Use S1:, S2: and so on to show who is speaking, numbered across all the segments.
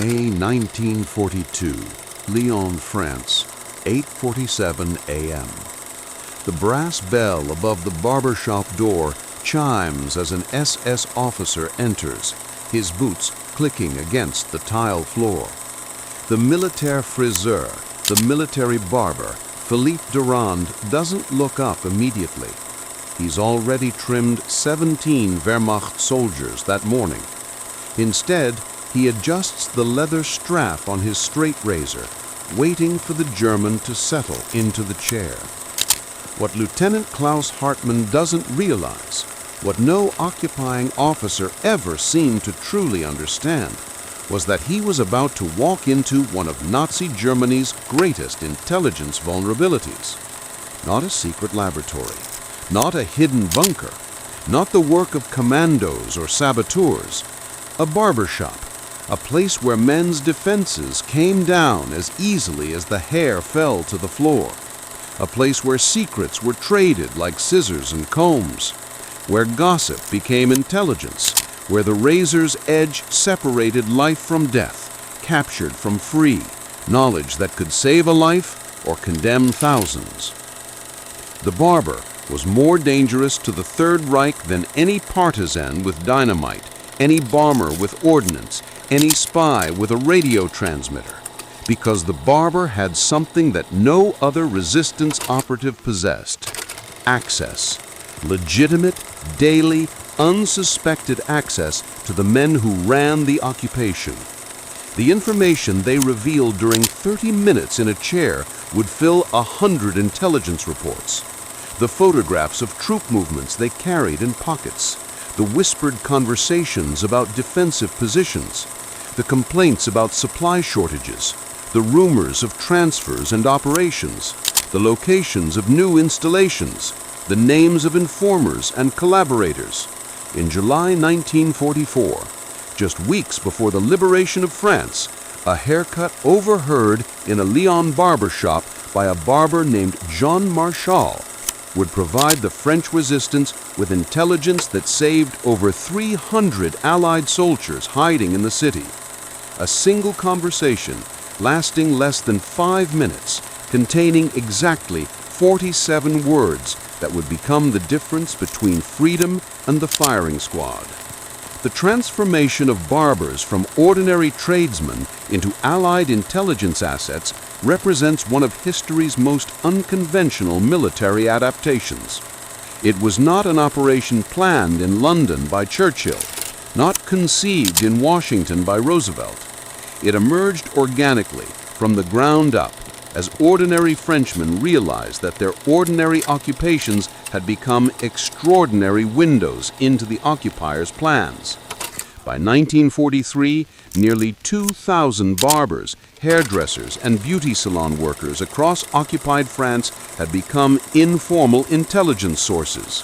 S1: May 1942, Lyon, France, 8:47 a.m. The brass bell above the barber shop door chimes as an SS officer enters, his boots clicking against the tile floor. The militaire friseur, the military barber, Philippe Durand, doesn't look up immediately. He's already trimmed 17 Wehrmacht soldiers that morning. Instead, he adjusts the leather strap on his straight razor, waiting for the German to settle into the chair. What Lieutenant Klaus Hartmann doesn't realize, what no occupying officer ever seemed to truly understand, was that he was about to walk into one of Nazi Germany's greatest intelligence vulnerabilities. Not a secret laboratory, not a hidden bunker, not the work of commandos or saboteurs. A barber shop, a place where men's defenses came down as easily as the hair fell to the floor. A place where secrets were traded like scissors and combs, where gossip became intelligence, where the razor's edge separated life from death, captured from free, knowledge that could save a life or condemn thousands. The barber was more dangerous to the Third Reich than any partisan with dynamite, any bomber with ordnance, any spy with a radio transmitter, because the barber had something that no other resistance operative possessed: access, legitimate, daily, unsuspected access to the men who ran the occupation. The information they revealed during 30 minutes in a chair would fill 100 intelligence reports. The photographs of troop movements they carried in pockets, the whispered conversations about defensive positions, the complaints about supply shortages, the rumors of transfers and operations, the locations of new installations, the names of informers and collaborators. In July 1944, just weeks before the liberation of France, a haircut overheard in a Lyon barber shop by a barber named Jean Marchal would provide the French resistance with intelligence that saved over 300 Allied soldiers hiding in the city. A single conversation, lasting less than 5 minutes, containing exactly 47 words that would become the difference between freedom and the firing squad. The transformation of barbers from ordinary tradesmen into Allied intelligence assets represents one of history's most unconventional military adaptations. It was not an operation planned in London by Churchill, not conceived in Washington by Roosevelt. It emerged organically, from the ground up, as ordinary Frenchmen realized that their ordinary occupations had become extraordinary windows into the occupiers' plans. By 1943, nearly 2,000 barbers, hairdressers, and beauty salon workers across occupied France had become informal intelligence sources.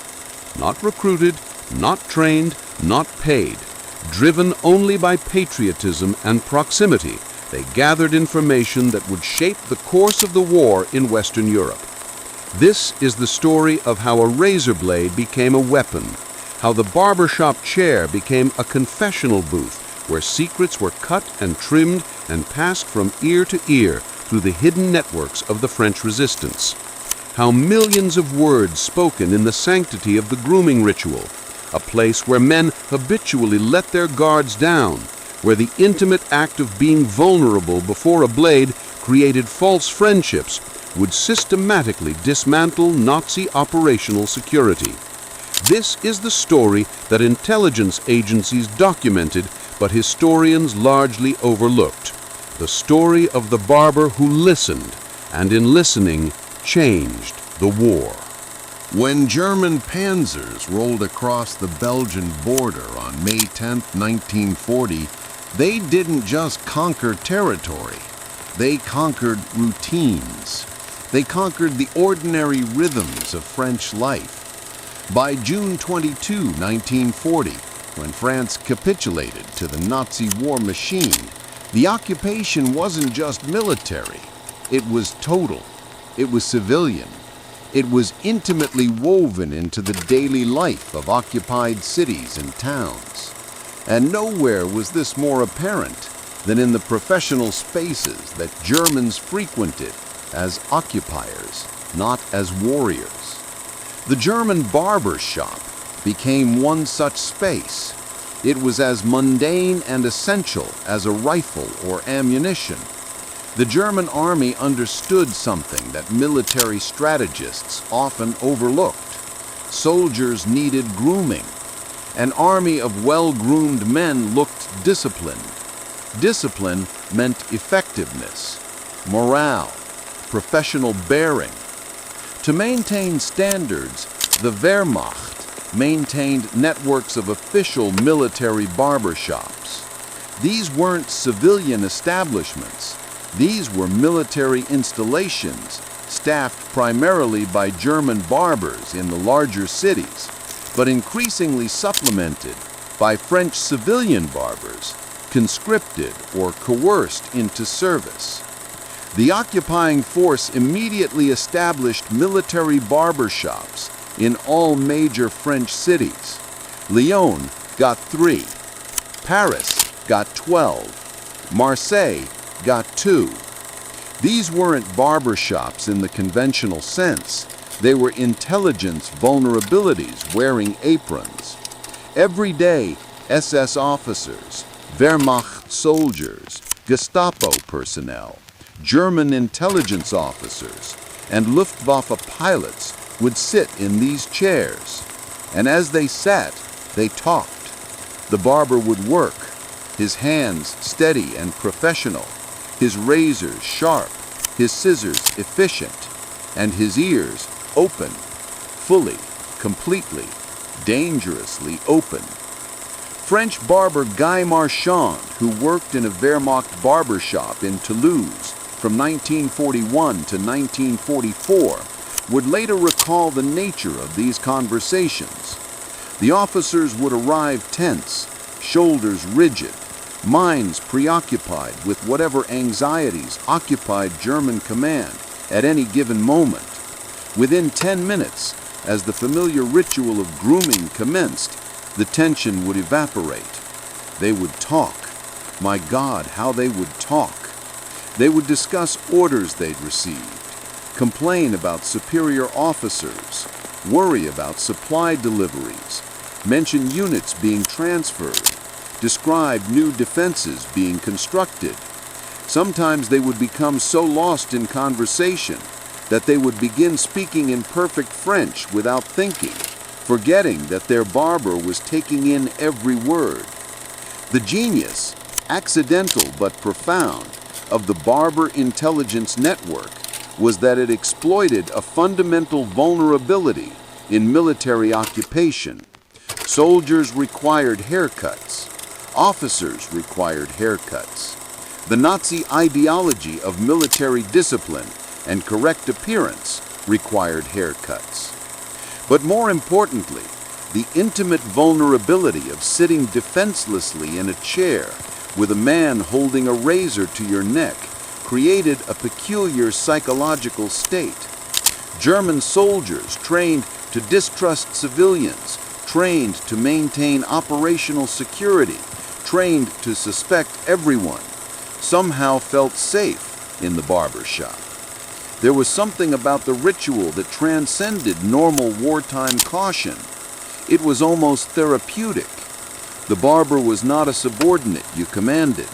S1: Not recruited, not trained, not paid. Driven only by patriotism and proximity, they gathered information that would shape the course of the war in Western Europe. This is the story of how a razor blade became a weapon, how the barbershop chair became a confessional booth where secrets were cut and trimmed and passed from ear to ear through the hidden networks of the French resistance, how millions of words spoken in the sanctity of the grooming ritual, a place where men habitually let their guards down, where the intimate act of being vulnerable before a blade created false friendships, would systematically dismantle Nazi operational security. This is the story that intelligence agencies documented, but historians largely overlooked. The story of the barber who listened, and in listening, changed the war.
S2: When German panzers rolled across the Belgian border on May 10, 1940, they didn't just conquer territory. They conquered routines. They conquered the ordinary rhythms of French life. By June 22, 1940, when France capitulated to the Nazi war machine, the occupation wasn't just military. It was total. It was civilian. It was intimately woven into the daily life of occupied cities and towns. And nowhere was this more apparent than in the professional spaces that Germans frequented as occupiers, not as warriors. The German barber shop became one such space. It was as mundane and essential as a rifle or ammunition. The German army understood something that military strategists often overlooked. Soldiers needed grooming. An army of well-groomed men looked disciplined. Discipline meant effectiveness, morale, professional bearing. To maintain standards, the Wehrmacht maintained networks of official military barbershops. These weren't civilian establishments. These were military installations, staffed primarily by German barbers in the larger cities, but increasingly supplemented by French civilian barbers, conscripted or coerced into service. The occupying force immediately established military barbershops in all major French cities. Lyon got 3, Paris got 12, Marseille got 2. These weren't barbershops in the conventional sense. They were intelligence vulnerabilities wearing aprons. Every day, SS officers, Wehrmacht soldiers, Gestapo personnel, German intelligence officers, and Luftwaffe pilots would sit in these chairs. And as they sat, they talked. The barber would work, his hands steady and professional, his razors sharp, his scissors efficient, and his ears open, fully, completely, dangerously open. French barber Guy Marchand, who worked in a Wehrmacht barber shop in Toulouse from 1941 to 1944, would later recall the nature of these conversations. The officers would arrive tense, shoulders rigid, minds preoccupied with whatever anxieties occupied German command at any given moment. Within 10 minutes, as the familiar ritual of grooming commenced, the tension would evaporate. They would talk. My God, how they would talk. They would discuss orders they'd received, complain about superior officers, worry about supply deliveries, mention units being transferred, describe new defenses being constructed. Sometimes they would become so lost in conversation that they would begin speaking in perfect French without thinking, forgetting that their barber was taking in every word. The genius, accidental but profound, of the Barber Intelligence Network was that it exploited a fundamental vulnerability in military occupation. Soldiers required haircuts. Officers required haircuts. The Nazi ideology of military discipline and correct appearance required haircuts. But more importantly, the intimate vulnerability of sitting defenselessly in a chair with a man holding a razor to your neck created a peculiar psychological state. German soldiers trained to distrust civilians, trained to maintain operational security, trained to suspect everyone, somehow felt safe in the barber shop. There was something about the ritual that transcended normal wartime caution. It was almost therapeutic. The barber was not a subordinate you commanded.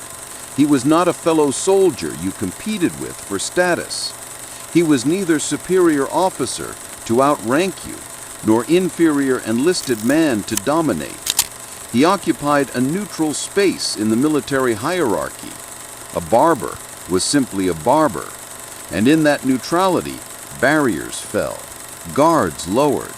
S2: He was not a fellow soldier you competed with for status. He was neither superior officer to outrank you, nor inferior enlisted man to dominate. He occupied a neutral space in the military hierarchy. A barber was simply a barber, and in that neutrality, barriers fell, guards lowered.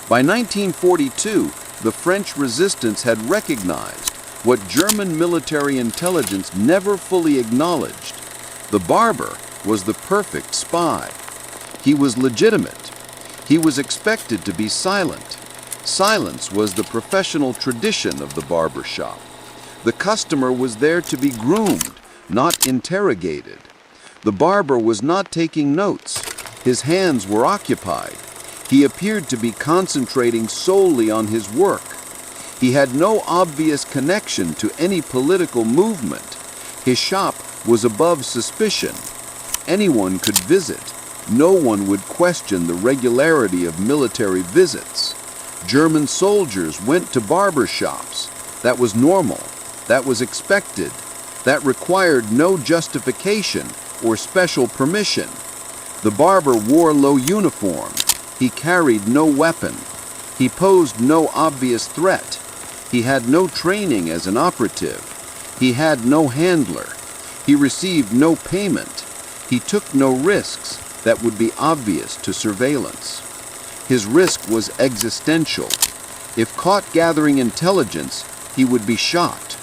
S2: By 1942, the French resistance had recognized what German military intelligence never fully acknowledged. The barber was the perfect spy. He was legitimate. He was expected to be silent. Silence was the professional tradition of the barber shop. The customer was there to be groomed, not interrogated. The barber was not taking notes. His hands were occupied. He appeared to be concentrating solely on his work. He had no obvious connection to any political movement. His shop was above suspicion. Anyone could visit. No one would question the regularity of military visits. German soldiers went to barber shops. That was normal. That was expected. That required no justification or special permission. The barber wore no uniform. He carried no weapon. He posed no obvious threat. He had no training as an operative. He had no handler. He received no payment. He took no risks that would be obvious to surveillance. His risk was existential. If caught gathering intelligence, he would be shot.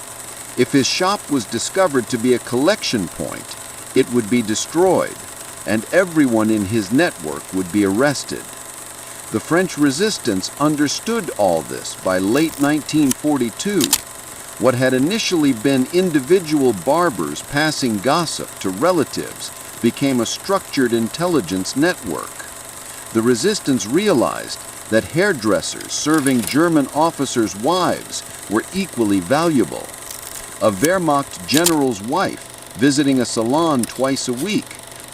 S2: If his shop was discovered to be a collection point, it would be destroyed, and everyone in his network would be arrested. The French resistance understood all this by late 1942. What had initially been individual barbers passing gossip to relatives became a structured intelligence network. The resistance realized that hairdressers serving German officers' wives were equally valuable. A Wehrmacht general's wife visiting a salon twice a week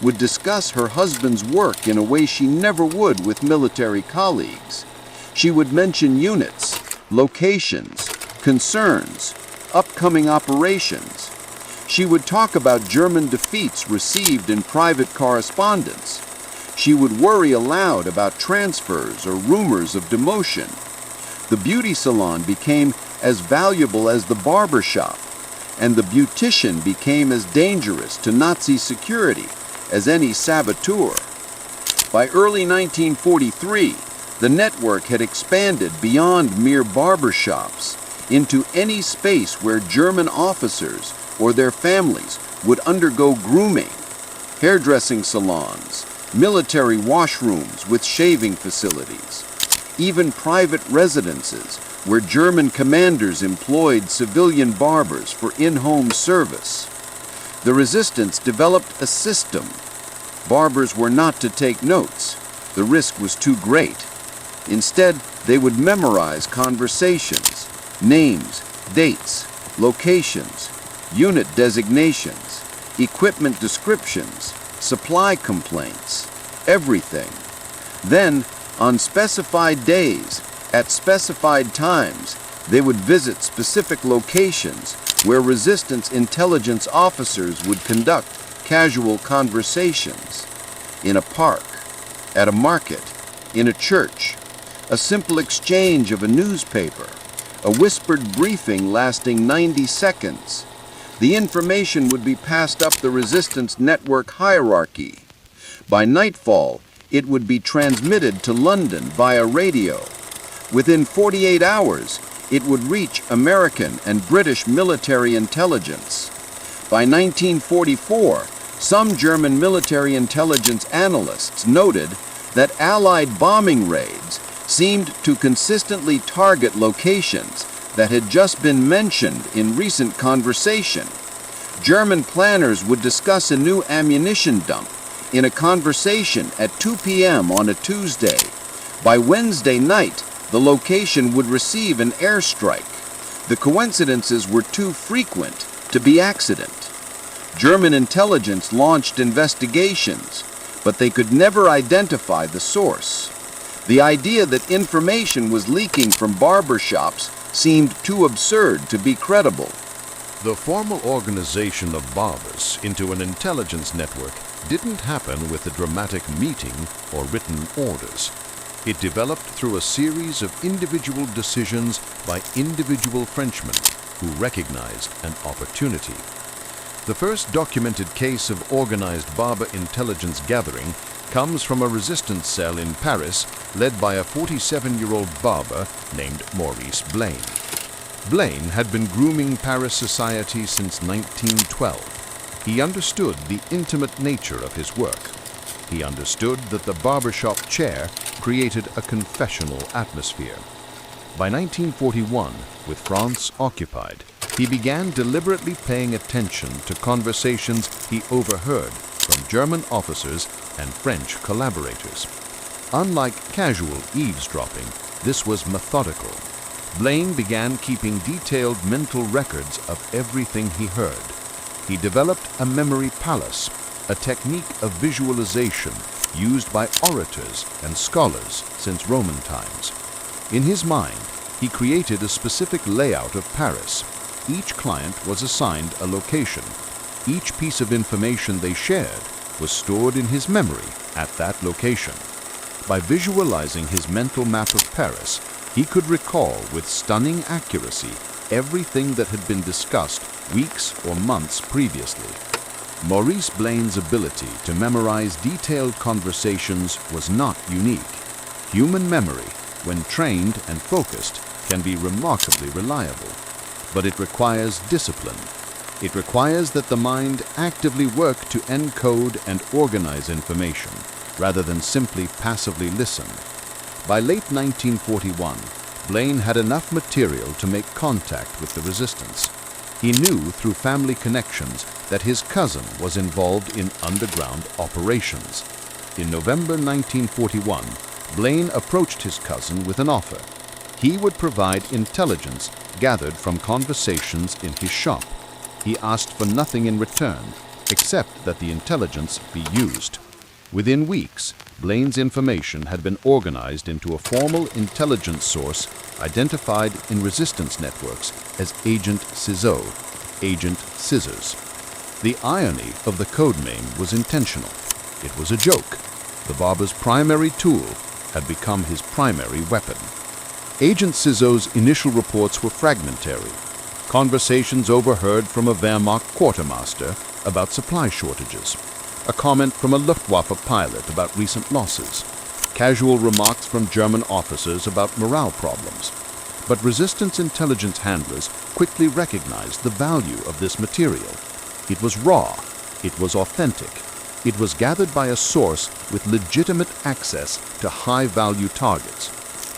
S2: would discuss her husband's work in a way she never would with military colleagues. She would mention units, locations, concerns, upcoming operations. She would talk about German defeats received in private correspondence. She would worry aloud about transfers or rumors of demotion. The beauty salon became as valuable as the barber shop, and the beautician became as dangerous to Nazi security as any saboteur. By early 1943, the network had expanded beyond mere barber shops into any space where German officers or their families would undergo grooming, hairdressing salons, military washrooms with shaving facilities, even private residences where German commanders employed civilian barbers for in-home service. The resistance developed a system. Barbers were not to take notes. The risk was too great. Instead, they would memorize conversations, names, dates, locations, unit designations, equipment descriptions, supply complaints, everything. Then, on specified days, at specified times, they would visit specific locations where resistance intelligence officers would conduct casual conversations. In a park, at a market, in a church, a simple exchange of a newspaper, a whispered briefing lasting 90 seconds. The information would be passed up the resistance network hierarchy. By nightfall, it would be transmitted to London via radio. Within 48 hours, it would reach American and British military intelligence. By 1944, some German military intelligence analysts noted that Allied bombing raids seemed to consistently target locations that had just been mentioned in recent conversation. German planners would discuss a new ammunition dump in a conversation at 2 p.m. on a Tuesday. By Wednesday night, the location would receive an airstrike. The coincidences were too frequent to be accident. German intelligence launched investigations, but they could never identify the source. The idea that information was leaking from barber shops seemed too absurd to be credible.
S1: The formal organization of barbers into an intelligence network didn't happen with a dramatic meeting or written orders. It developed through a series of individual decisions by individual Frenchmen who recognized an opportunity. The first documented case of organized barber intelligence gathering comes from a resistance cell in Paris led by a 47-year-old barber named Maurice Blaine. Blaine had been grooming Paris society since 1912. He understood the intimate nature of his work. He understood that the barbershop chair created a confessional atmosphere. By 1941, with France occupied, he began deliberately paying attention to conversations he overheard from German officers and French collaborators. Unlike casual eavesdropping, this was methodical. Blaine began keeping detailed mental records of everything he heard. he developed a memory palace, a technique of visualization used by orators and scholars since Roman times. In his mind, he created a specific layout of Paris. Each client was assigned a location. Each piece of information they shared was stored in his memory at that location. By visualizing his mental map of Paris, he could recall with stunning accuracy everything that had been discussed weeks or months previously. Maurice Blaine's ability to memorize detailed conversations was not unique. Human memory, when trained and focused, can be remarkably reliable. But it requires discipline. It requires that the mind actively work to encode and organize information, rather than simply passively listen. By late 1941, Blaine had enough material to make contact with the resistance. He knew through family connections that his cousin was involved in underground operations. In November 1941, Blaine approached his cousin with an offer. He would provide intelligence gathered from conversations in his shop. He asked for nothing in return, except that the intelligence be used. Within weeks, Blaine's information had been organized into a formal intelligence source identified in resistance networks as Agent Ciseaux, Agent Scissors. The irony of the codename was intentional. It was a joke. The Barber's primary tool had become his primary weapon. Agent Ciseaux's initial reports were fragmentary. Conversations overheard from a Wehrmacht quartermaster about supply shortages, a comment from a Luftwaffe pilot about recent losses, casual remarks from German officers about morale problems. But resistance intelligence handlers quickly recognized the value of this material. It was raw, it was authentic, it was gathered by a source with legitimate access to high-value targets.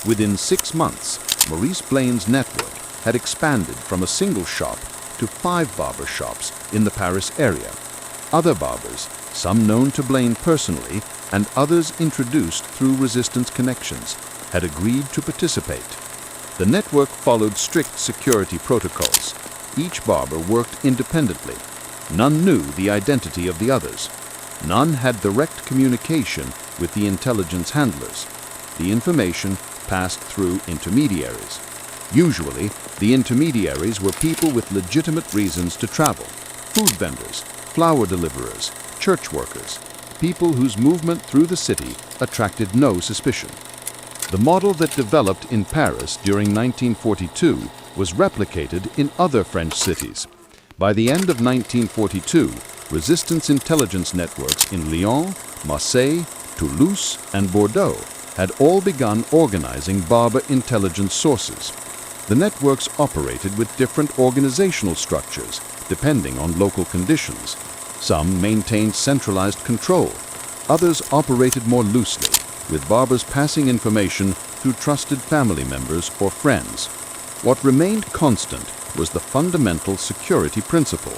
S1: Within 6 months, Maurice Blaine's network had expanded from a single shop to 5 barber shops in the Paris area. Other barbers, some known to Blaine personally and others introduced through resistance connections, had agreed to participate. The network followed strict security protocols. Each barber worked independently. None knew the identity of the others. None had direct communication with the intelligence handlers. The information passed through intermediaries. Usually, the intermediaries were people with legitimate reasons to travel: food vendors, flower deliverers, church workers, people whose movement through the city attracted no suspicion. The model that developed in Paris during 1942 was replicated in other French cities. By the end of 1942, resistance intelligence networks in Lyon, Marseille, Toulouse, and Bordeaux had all begun organizing Barber intelligence sources. The networks operated with different organizational structures, depending on local conditions. Some maintained centralized control. Others operated more loosely, with barbers passing information through trusted family members or friends. What remained constant was the fundamental security principle.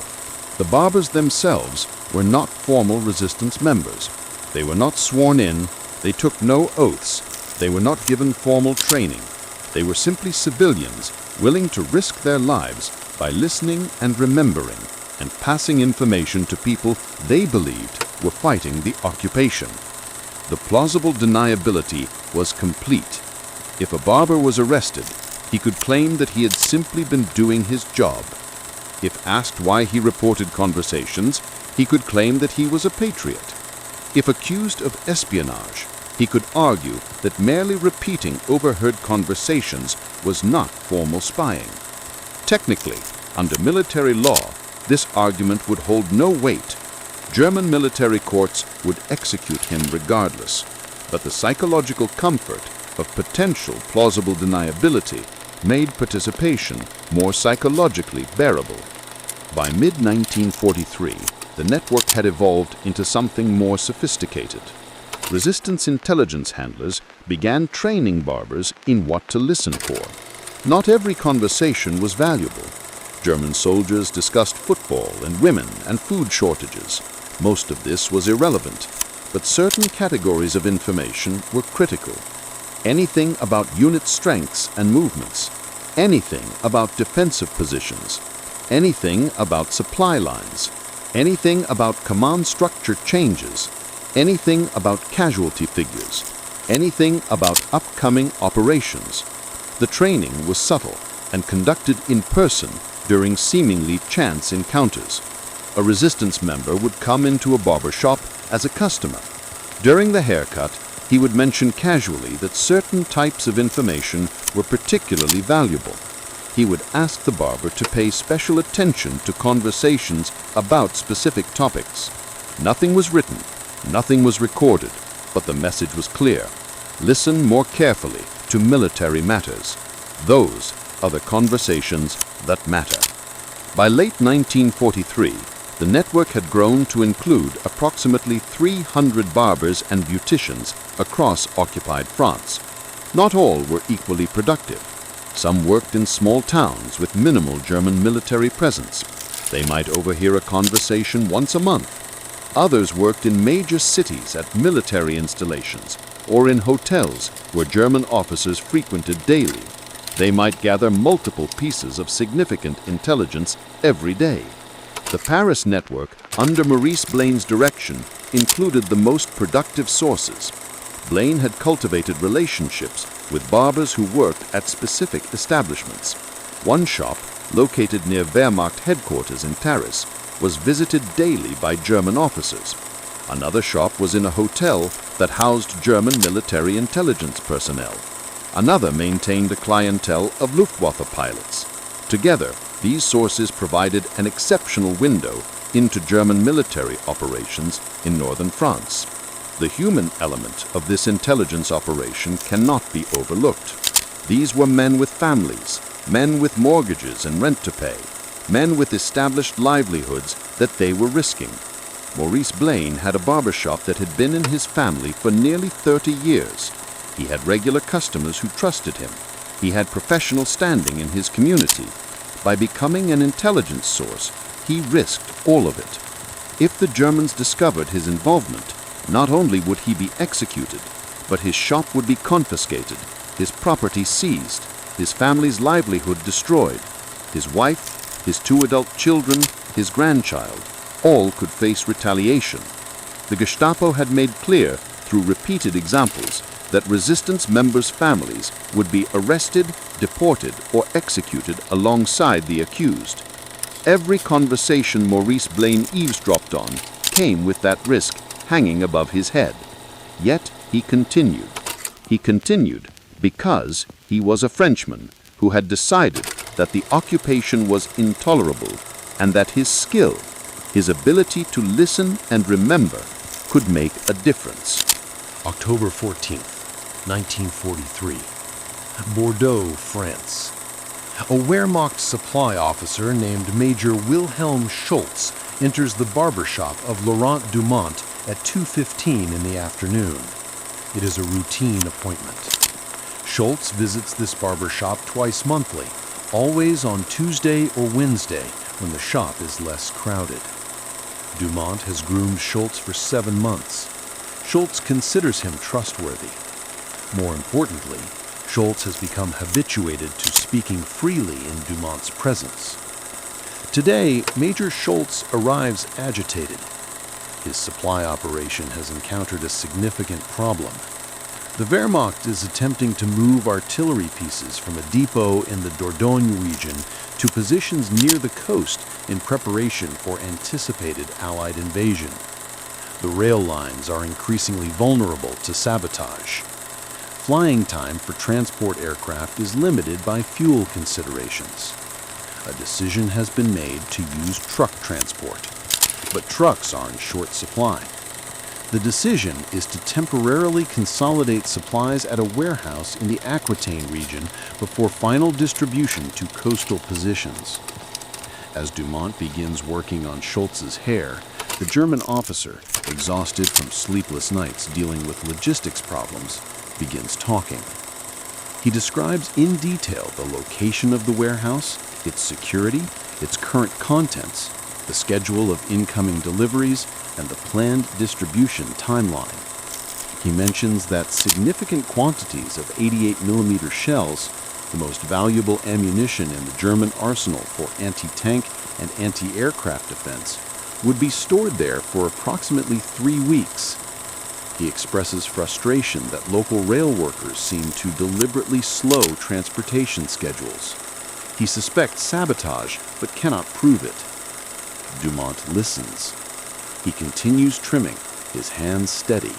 S1: The barbers themselves were not formal resistance members. They were not sworn in. They took no oaths. They were not given formal training. They were simply civilians willing to risk their lives by listening and remembering and passing information to people they believed were fighting the occupation. The plausible deniability was complete. If a barber was arrested, he could claim that he had simply been doing his job. If asked why he reported conversations, he could claim that he was a patriot. If accused of espionage, he could argue that merely repeating overheard conversations was not formal spying. Technically, under military law, this argument would hold no weight. German military courts would execute him regardless. But the psychological comfort of potential plausible deniability made participation more psychologically bearable. By mid-1943, the network had evolved into something more sophisticated. Resistance intelligence handlers began training barbers in what to listen for. Not every conversation was valuable. German soldiers discussed football and women and food shortages. Most of this was irrelevant, but certain categories of information were critical. Anything about unit strengths and movements, anything about defensive positions, anything about supply lines, anything about command structure changes, anything about casualty figures, anything about upcoming operations. The training was subtle and conducted in person during seemingly chance encounters. A resistance member would come into a barber shop as a customer. During the haircut, he would mention casually that certain types of information were particularly valuable. He would ask the barber to pay special attention to conversations about specific topics. Nothing was written, nothing was recorded, but the message was clear. Listen more carefully to military matters. Those are the conversations that matter. By late 1943, the network had grown to include approximately 300 barbers and beauticians across occupied France. Not all were equally productive. Some worked in small towns with minimal German military presence. They might overhear a conversation once a month. Others worked in major cities at military installations or in hotels where German officers frequented daily. They might gather multiple pieces of significant intelligence every day. The Paris network, under Maurice Blaine's direction, included the most productive sources. Blaine had cultivated relationships with barbers who worked at specific establishments. One shop, located near Wehrmacht headquarters in Paris, was visited daily by German officers. Another shop was in a hotel that housed German military intelligence personnel. Another maintained a clientele of Luftwaffe pilots. Together, these sources provided an exceptional window into German military operations in northern France. The human element of this intelligence operation cannot be overlooked. These were men with families, men with mortgages and rent to pay, men with established livelihoods that they were risking. Maurice Blaine had a barbershop that had been in his family for nearly 30 years. He had regular customers who trusted him. He had professional standing in his community. By becoming an intelligence source, he risked all of it. If the Germans discovered his involvement, not only would he be executed, but his shop would be confiscated, his property seized, his family's livelihood destroyed. His wife, his 2 adult children, his grandchild, all could face retaliation. The Gestapo had made clear, through repeated examples, that resistance members' families would be arrested, deported, or executed alongside the accused. Every conversation Maurice Blaine eavesdropped on came with that risk hanging above his head. Yet he continued. He continued because he was a Frenchman who had decided that the occupation was intolerable and that his skill, his ability to listen and remember, could make a difference.
S3: October 14th, 1943. Bordeaux, France. A Wehrmacht supply officer named Major Wilhelm Schultz enters the barber shop of Laurent Dumont at 2:15 in the afternoon. It is a routine appointment. Schultz visits this barber shop twice monthly, always on Tuesday or Wednesday when the shop is less crowded. Dumont has groomed Schultz for 7 months. Schultz considers him trustworthy. More importantly, Schultz has become habituated to speaking freely in Dumont's presence. Today, Major Schultz arrives agitated. His supply operation has encountered a significant problem. The Wehrmacht is attempting to move artillery pieces from a depot in the Dordogne region to positions near the coast in preparation for anticipated Allied invasion. The rail lines are increasingly vulnerable to sabotage. Flying time for transport aircraft is limited by fuel considerations. A decision has been made to use truck transport, but trucks are in short supply. The decision is to temporarily consolidate supplies at a warehouse in the Aquitaine region before final distribution to coastal positions. As Dumont begins working on Schultz's hair, the German officer, exhausted from sleepless nights dealing with logistics problems, begins talking. He describes in detail the location of the warehouse, its security, its current contents, the schedule of incoming deliveries, and the planned distribution timeline. He mentions that significant quantities of 88mm shells, the most valuable ammunition in the German arsenal for anti-tank and anti-aircraft defense, would be stored there for approximately 3 weeks. He expresses frustration that local rail workers seem to deliberately slow transportation schedules. He suspects sabotage, but cannot prove it. Dumont listens. He continues trimming, his hands steady,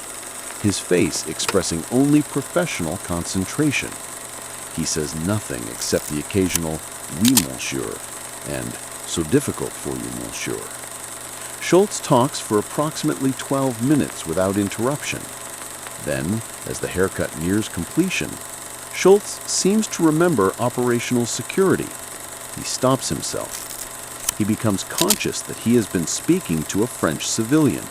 S3: his face expressing only professional concentration. He says nothing except the occasional "Oui, monsieur," and "so difficult for you, monsieur." Schultz talks for approximately 12 minutes without interruption. Then, as the haircut nears completion, Schultz seems to remember operational security. He stops himself. He becomes conscious that he has been speaking to a French civilian.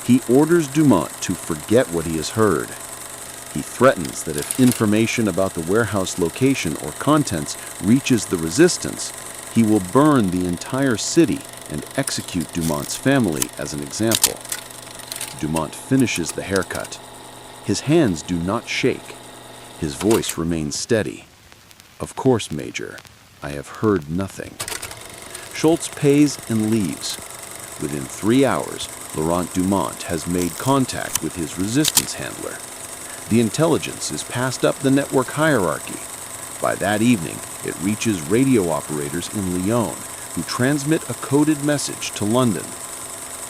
S3: He orders Dumont to forget what he has heard. He threatens that if information about the warehouse location or contents reaches the resistance, he will burn the entire city and execute Dumont's family as an example. Dumont finishes the haircut. His hands do not shake. His voice remains steady. "Of course, Major, I have heard nothing." Schultz pays and leaves. Within 3 hours, Laurent Dumont has made contact with his resistance handler. The intelligence is passed up the network hierarchy. By that evening, it reaches radio operators in Lyon, who transmit a coded message to London.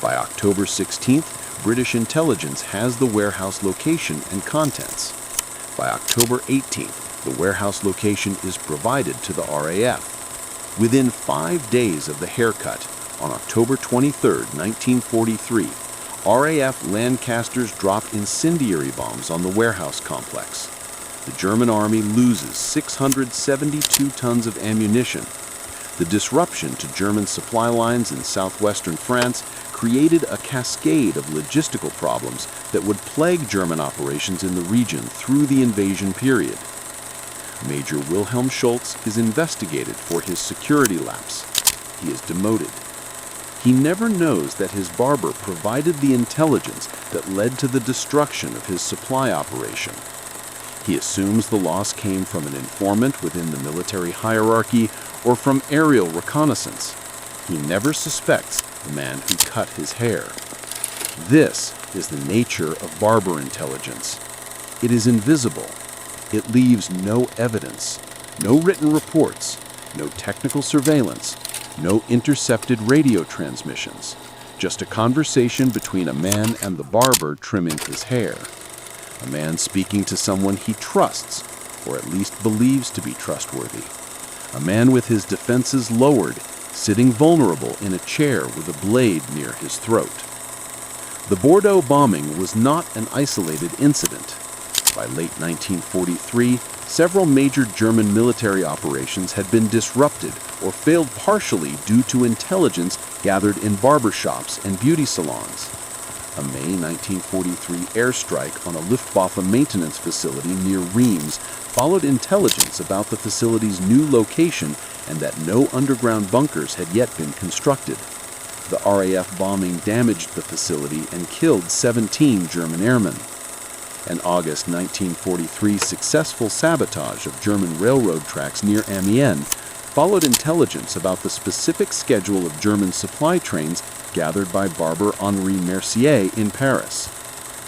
S3: By October 16th, British intelligence has the warehouse location and contents. By October 18th, the warehouse location is provided to the RAF. Within 5 days of the haircut, on October 23, 1943, RAF Lancasters drop incendiary bombs on the warehouse complex. The German Army loses 672 tons of ammunition. The disruption to German supply lines in southwestern France created a cascade of logistical problems that would plague German operations in the region through the invasion period. Major Wilhelm Schultz is investigated for his security lapse. He is demoted. He never knows that his Barber provided the intelligence that led to the destruction of his supply operation. He assumes the loss came from an informant within the military hierarchy or from aerial reconnaissance. He never suspects the man who cut his hair. This is the nature of Barber intelligence. It is invisible. It leaves no evidence, no written reports, no technical surveillance, no intercepted radio transmissions, just a conversation between a man and the barber trimming his hair. A man speaking to someone he trusts, or at least believes to be trustworthy. A man with his defenses lowered, sitting vulnerable in a chair with a blade near his throat. The Bordeaux bombing was not an isolated incident. By late 1943, several major German military operations had been disrupted or failed partially due to intelligence gathered in barbershops and beauty salons. A May 1943 airstrike on a Luftwaffe maintenance facility near Reims followed intelligence about the facility's new location and that no underground bunkers had yet been constructed. The RAF bombing damaged the facility and killed 17 German airmen. An August 1943 successful sabotage of German railroad tracks near Amiens followed intelligence about the specific schedule of German supply trains gathered by Barber Henri Mercier in Paris.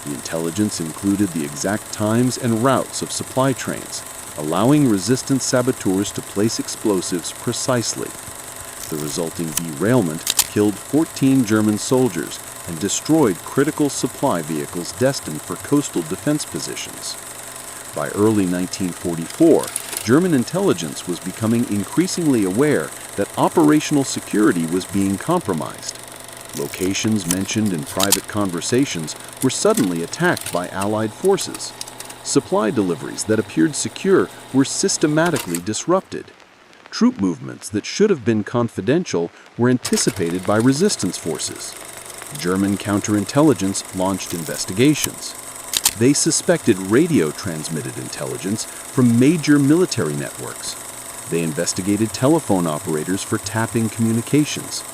S3: The intelligence included the exact times and routes of supply trains, allowing resistance saboteurs to place explosives precisely. The resulting derailment killed 14 German soldiers and destroyed critical supply vehicles destined for coastal defense positions. By early 1944, German intelligence was becoming increasingly aware that operational security was being compromised. Locations mentioned in private conversations were suddenly attacked by Allied forces. Supply deliveries that appeared secure were systematically disrupted. Troop movements that should have been confidential were anticipated by resistance forces. German counterintelligence launched investigations. They suspected radio-transmitted intelligence from major military networks. They investigated telephone operators for tapping communications.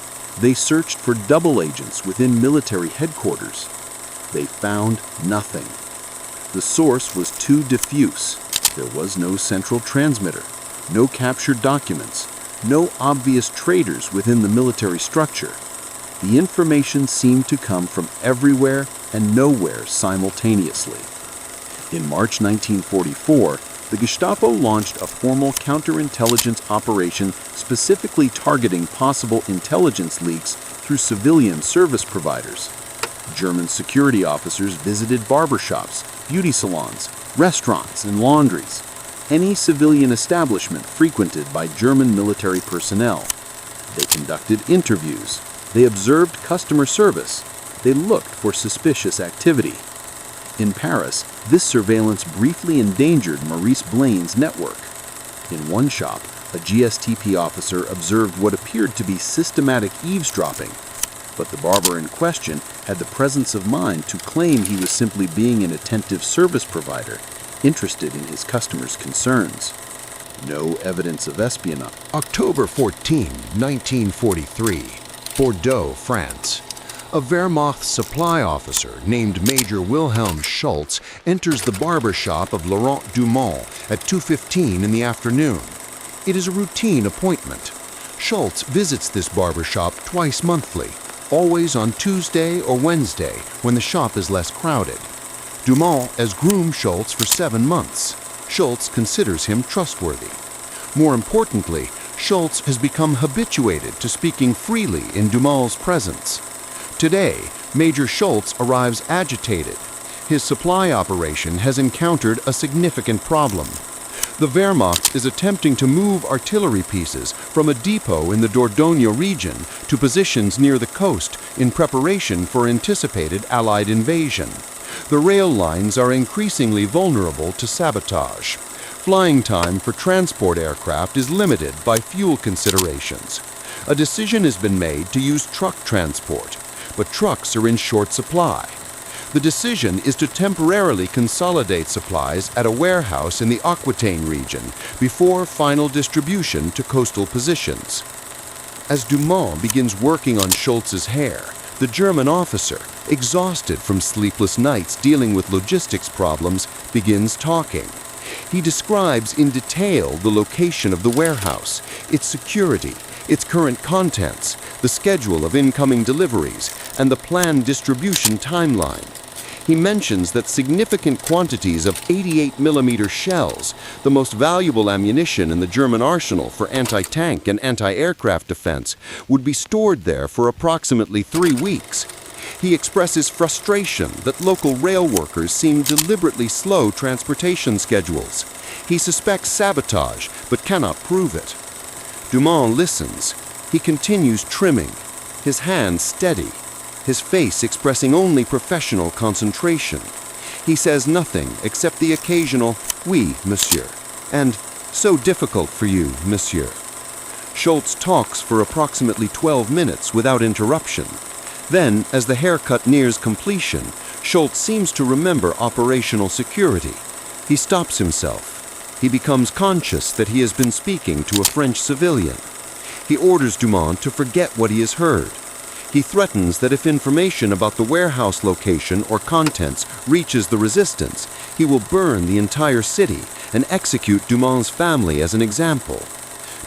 S3: They searched for double agents within military headquarters. They found nothing. The source was too diffuse. There was no central transmitter, no captured documents, no obvious traitors within the military structure.
S4: The information seemed to come from everywhere and nowhere simultaneously. In March 1944, the Gestapo launched a formal counterintelligence operation specifically targeting possible intelligence leaks through civilian service providers. German security officers visited barbershops, beauty salons, restaurants, and laundries, any civilian establishment frequented by German military personnel. They conducted interviews. They observed customer service. They looked for suspicious activity. In Paris, this surveillance briefly endangered Maurice Blaine's network. In one shop, a GSTP officer observed what appeared to be systematic eavesdropping, but the barber in question had the presence of mind to claim he was simply being an attentive service provider, interested in his customers' concerns. No evidence of espionage.
S1: October 14, 1943, Bordeaux, France. A Wehrmacht supply officer named Major Wilhelm Schultz enters the barber shop of Laurent Dumont at 2:15 in the afternoon. It is a routine appointment. Schultz visits this barber shop twice monthly, always on Tuesday or Wednesday when the shop is less crowded. Dumont has groomed Schultz for 7 months. Schultz considers him trustworthy. More importantly, Schultz has become habituated to speaking freely in Dumont's presence. Today, Major Schultz arrives agitated. His supply operation has encountered a significant problem. The Wehrmacht is attempting to move artillery pieces from a depot in the Dordogne region to positions near the coast in preparation for anticipated Allied invasion. The rail lines are increasingly vulnerable to sabotage. Flying time for transport aircraft is limited by fuel considerations. A decision has been made to use truck transport, but trucks are in short supply. The decision is to temporarily consolidate supplies at a warehouse in the Aquitaine region before final distribution to coastal positions. As Dumont begins working on Schultz's hair, the German officer, exhausted from sleepless nights dealing with logistics problems, begins talking. He describes in detail the location of the warehouse, its security, its current contents, the schedule of incoming deliveries, and the planned distribution timeline. He mentions that significant quantities of 88mm shells, the most valuable ammunition in the German arsenal for anti-tank and anti-aircraft defense, would be stored there for approximately 3 weeks. He expresses frustration that local rail workers seem deliberately slow transportation schedules. He suspects sabotage, but cannot prove it. Dumont listens. He continues trimming, his hands steady, his face expressing only professional concentration. He says nothing except the occasional "Oui, monsieur," and "So difficult for you, monsieur." Schultz talks for approximately 12 minutes without interruption. Then, as the haircut nears completion, Schultz seems to remember operational security. He stops himself. He becomes conscious that he has been speaking to a French civilian. He orders Dumont to forget what he has heard. He threatens that if information about the warehouse location or contents reaches the resistance, he will burn the entire city and execute Dumont's family as an example.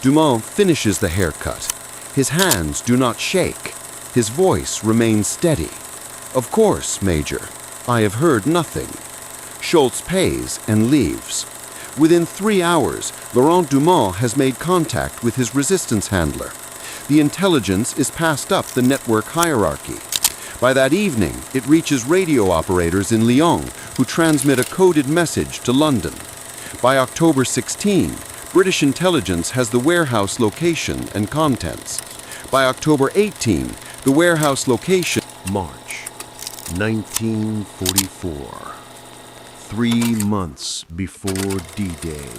S1: Dumont finishes the haircut. His hands do not shake. His voice remains steady. "Of course, Major. I have heard nothing." Schultz pays and leaves. Within 3 hours, Laurent Dumont has made contact with his resistance handler. The intelligence is passed up the network hierarchy. By that evening, it reaches radio operators in Lyon who transmit a coded message to London. By October 16, British intelligence has the warehouse location and contents. By October 18, the warehouse location.
S3: March 1944. 3 months before D-Day.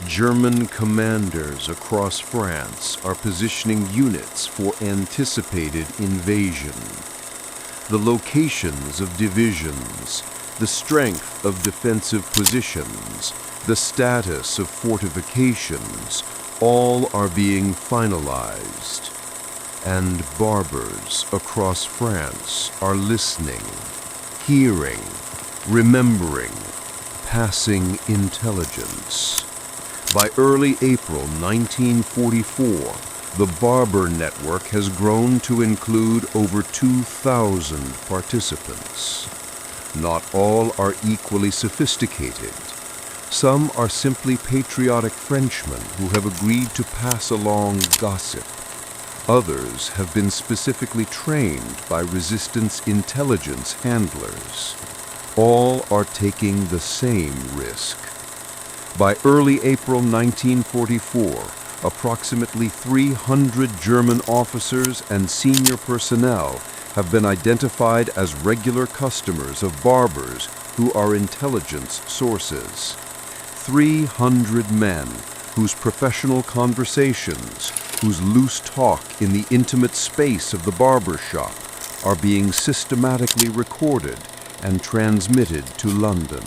S3: German commanders across France are positioning units for anticipated invasion. The locations of divisions, the strength of defensive positions, the status of fortifications, all are being finalized. And barbers across France are listening, hearing, remembering, passing intelligence. By early April 1944,
S1: The Barber network has grown to include over 2,000 participants. Not all are equally sophisticated. Some are simply patriotic Frenchmen who have agreed to pass along gossip. Others have been specifically trained by resistance intelligence handlers. All are taking the same risk. By early April 1944, approximately 300 German officers and senior personnel have been identified as regular customers of Barbers who are intelligence sources. 300 men whose professional conversations, whose loose talk in the intimate space of the barber shop are being systematically recorded and transmitted to London.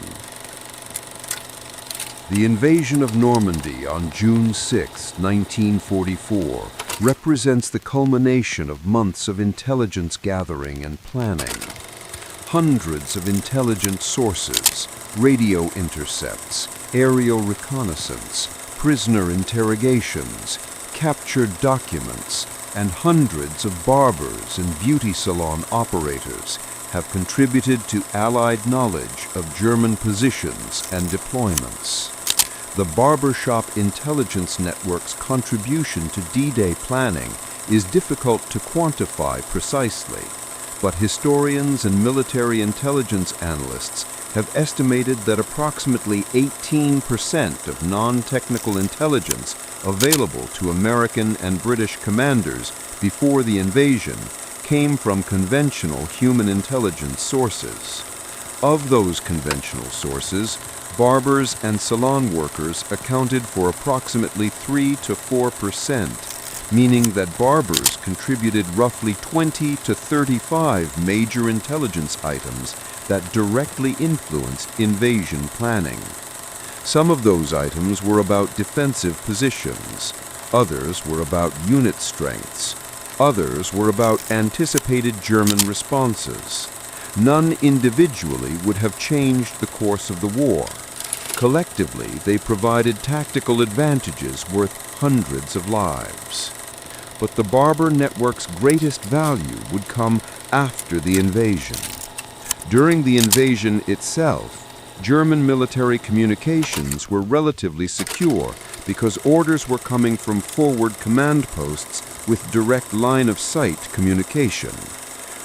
S1: The invasion of Normandy on June 6, 1944, represents the culmination of months of intelligence gathering and planning. Hundreds of intelligence sources, radio intercepts, aerial reconnaissance, prisoner interrogations, captured documents, and hundreds of barbers and beauty salon operators have contributed to Allied knowledge of German positions and deployments. The Barbershop Intelligence Network's contribution to D-Day planning is difficult to quantify precisely, but historians and military intelligence analysts have estimated that approximately 18% of non-technical intelligence available to American and British commanders before the invasion came from conventional human intelligence sources. Of those conventional sources, barbers and salon workers accounted for approximately 3 to 4%, meaning that barbers contributed roughly 20 to 35 major intelligence items that directly influenced invasion planning. Some of those items were about defensive positions, others were about unit strengths, others were about anticipated German responses. None individually would have changed the course of the war. Collectively, they provided tactical advantages worth hundreds of lives. But the Barber network's greatest value would come after the invasion. During the invasion itself, German military communications were relatively secure because orders were coming from forward command posts with direct line-of-sight communication.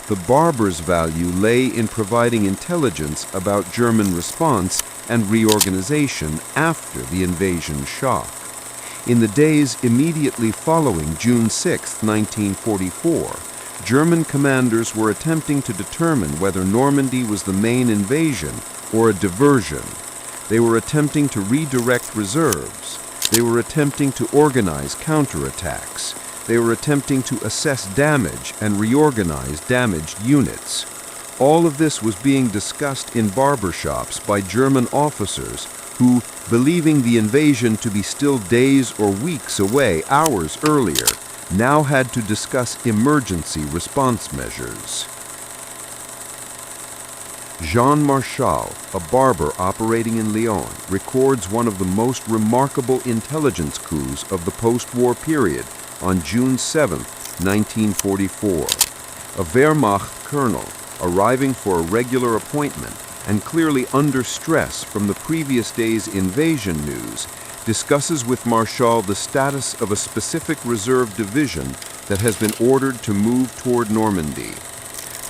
S1: The Barbers' value lay in providing intelligence about German response and reorganization after the invasion shock. In the days immediately following June 6, 1944, German commanders were attempting to determine whether Normandy was the main invasion or a diversion. They were attempting to redirect reserves. They were attempting to organize counterattacks. They were attempting to assess damage and reorganize damaged units. All of this was being discussed in barbershops by German officers who, believing the invasion to be still days or weeks away hours earlier, now had to discuss emergency response measures. Jean Marchal, a barber operating in Lyon, records one of the most remarkable intelligence coups of the post-war period on June 7, 1944. A Wehrmacht colonel, arriving for a regular appointment and clearly under stress from the previous day's invasion news, discusses with Marchal the status of a specific reserve division that has been ordered to move toward Normandy.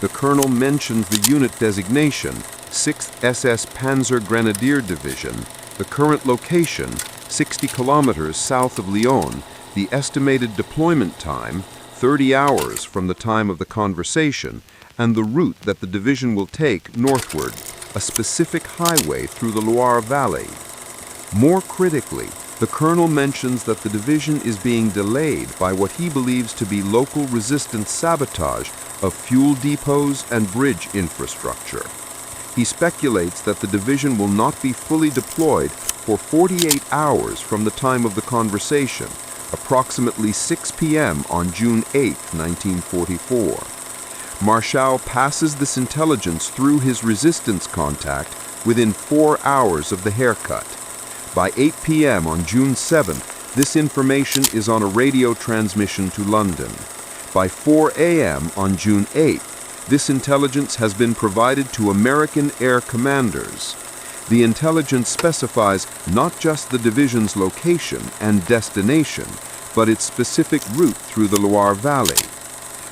S1: The colonel mentions the unit designation, 6th SS Panzer Grenadier Division, the current location, 60 kilometers south of Lyon, the estimated deployment time, 30 hours from the time of the conversation, and the route that the division will take northward, a specific highway through the Loire Valley. More critically, the colonel mentions that the division is being delayed by what he believes to be local resistance sabotage of fuel depots and bridge infrastructure. He speculates that the division will not be fully deployed for 48 hours from the time of the conversation, approximately 6 p.m. on June 8, 1944. Marchal passes this intelligence through his resistance contact within 4 hours of the haircut. By 8 p.m. on June 7th, This information is on a radio transmission to London. By 4 a.m. on June 8th, this intelligence has been provided to American air commanders. The intelligence specifies not just the division's location and destination, but its specific route through the Loire Valley.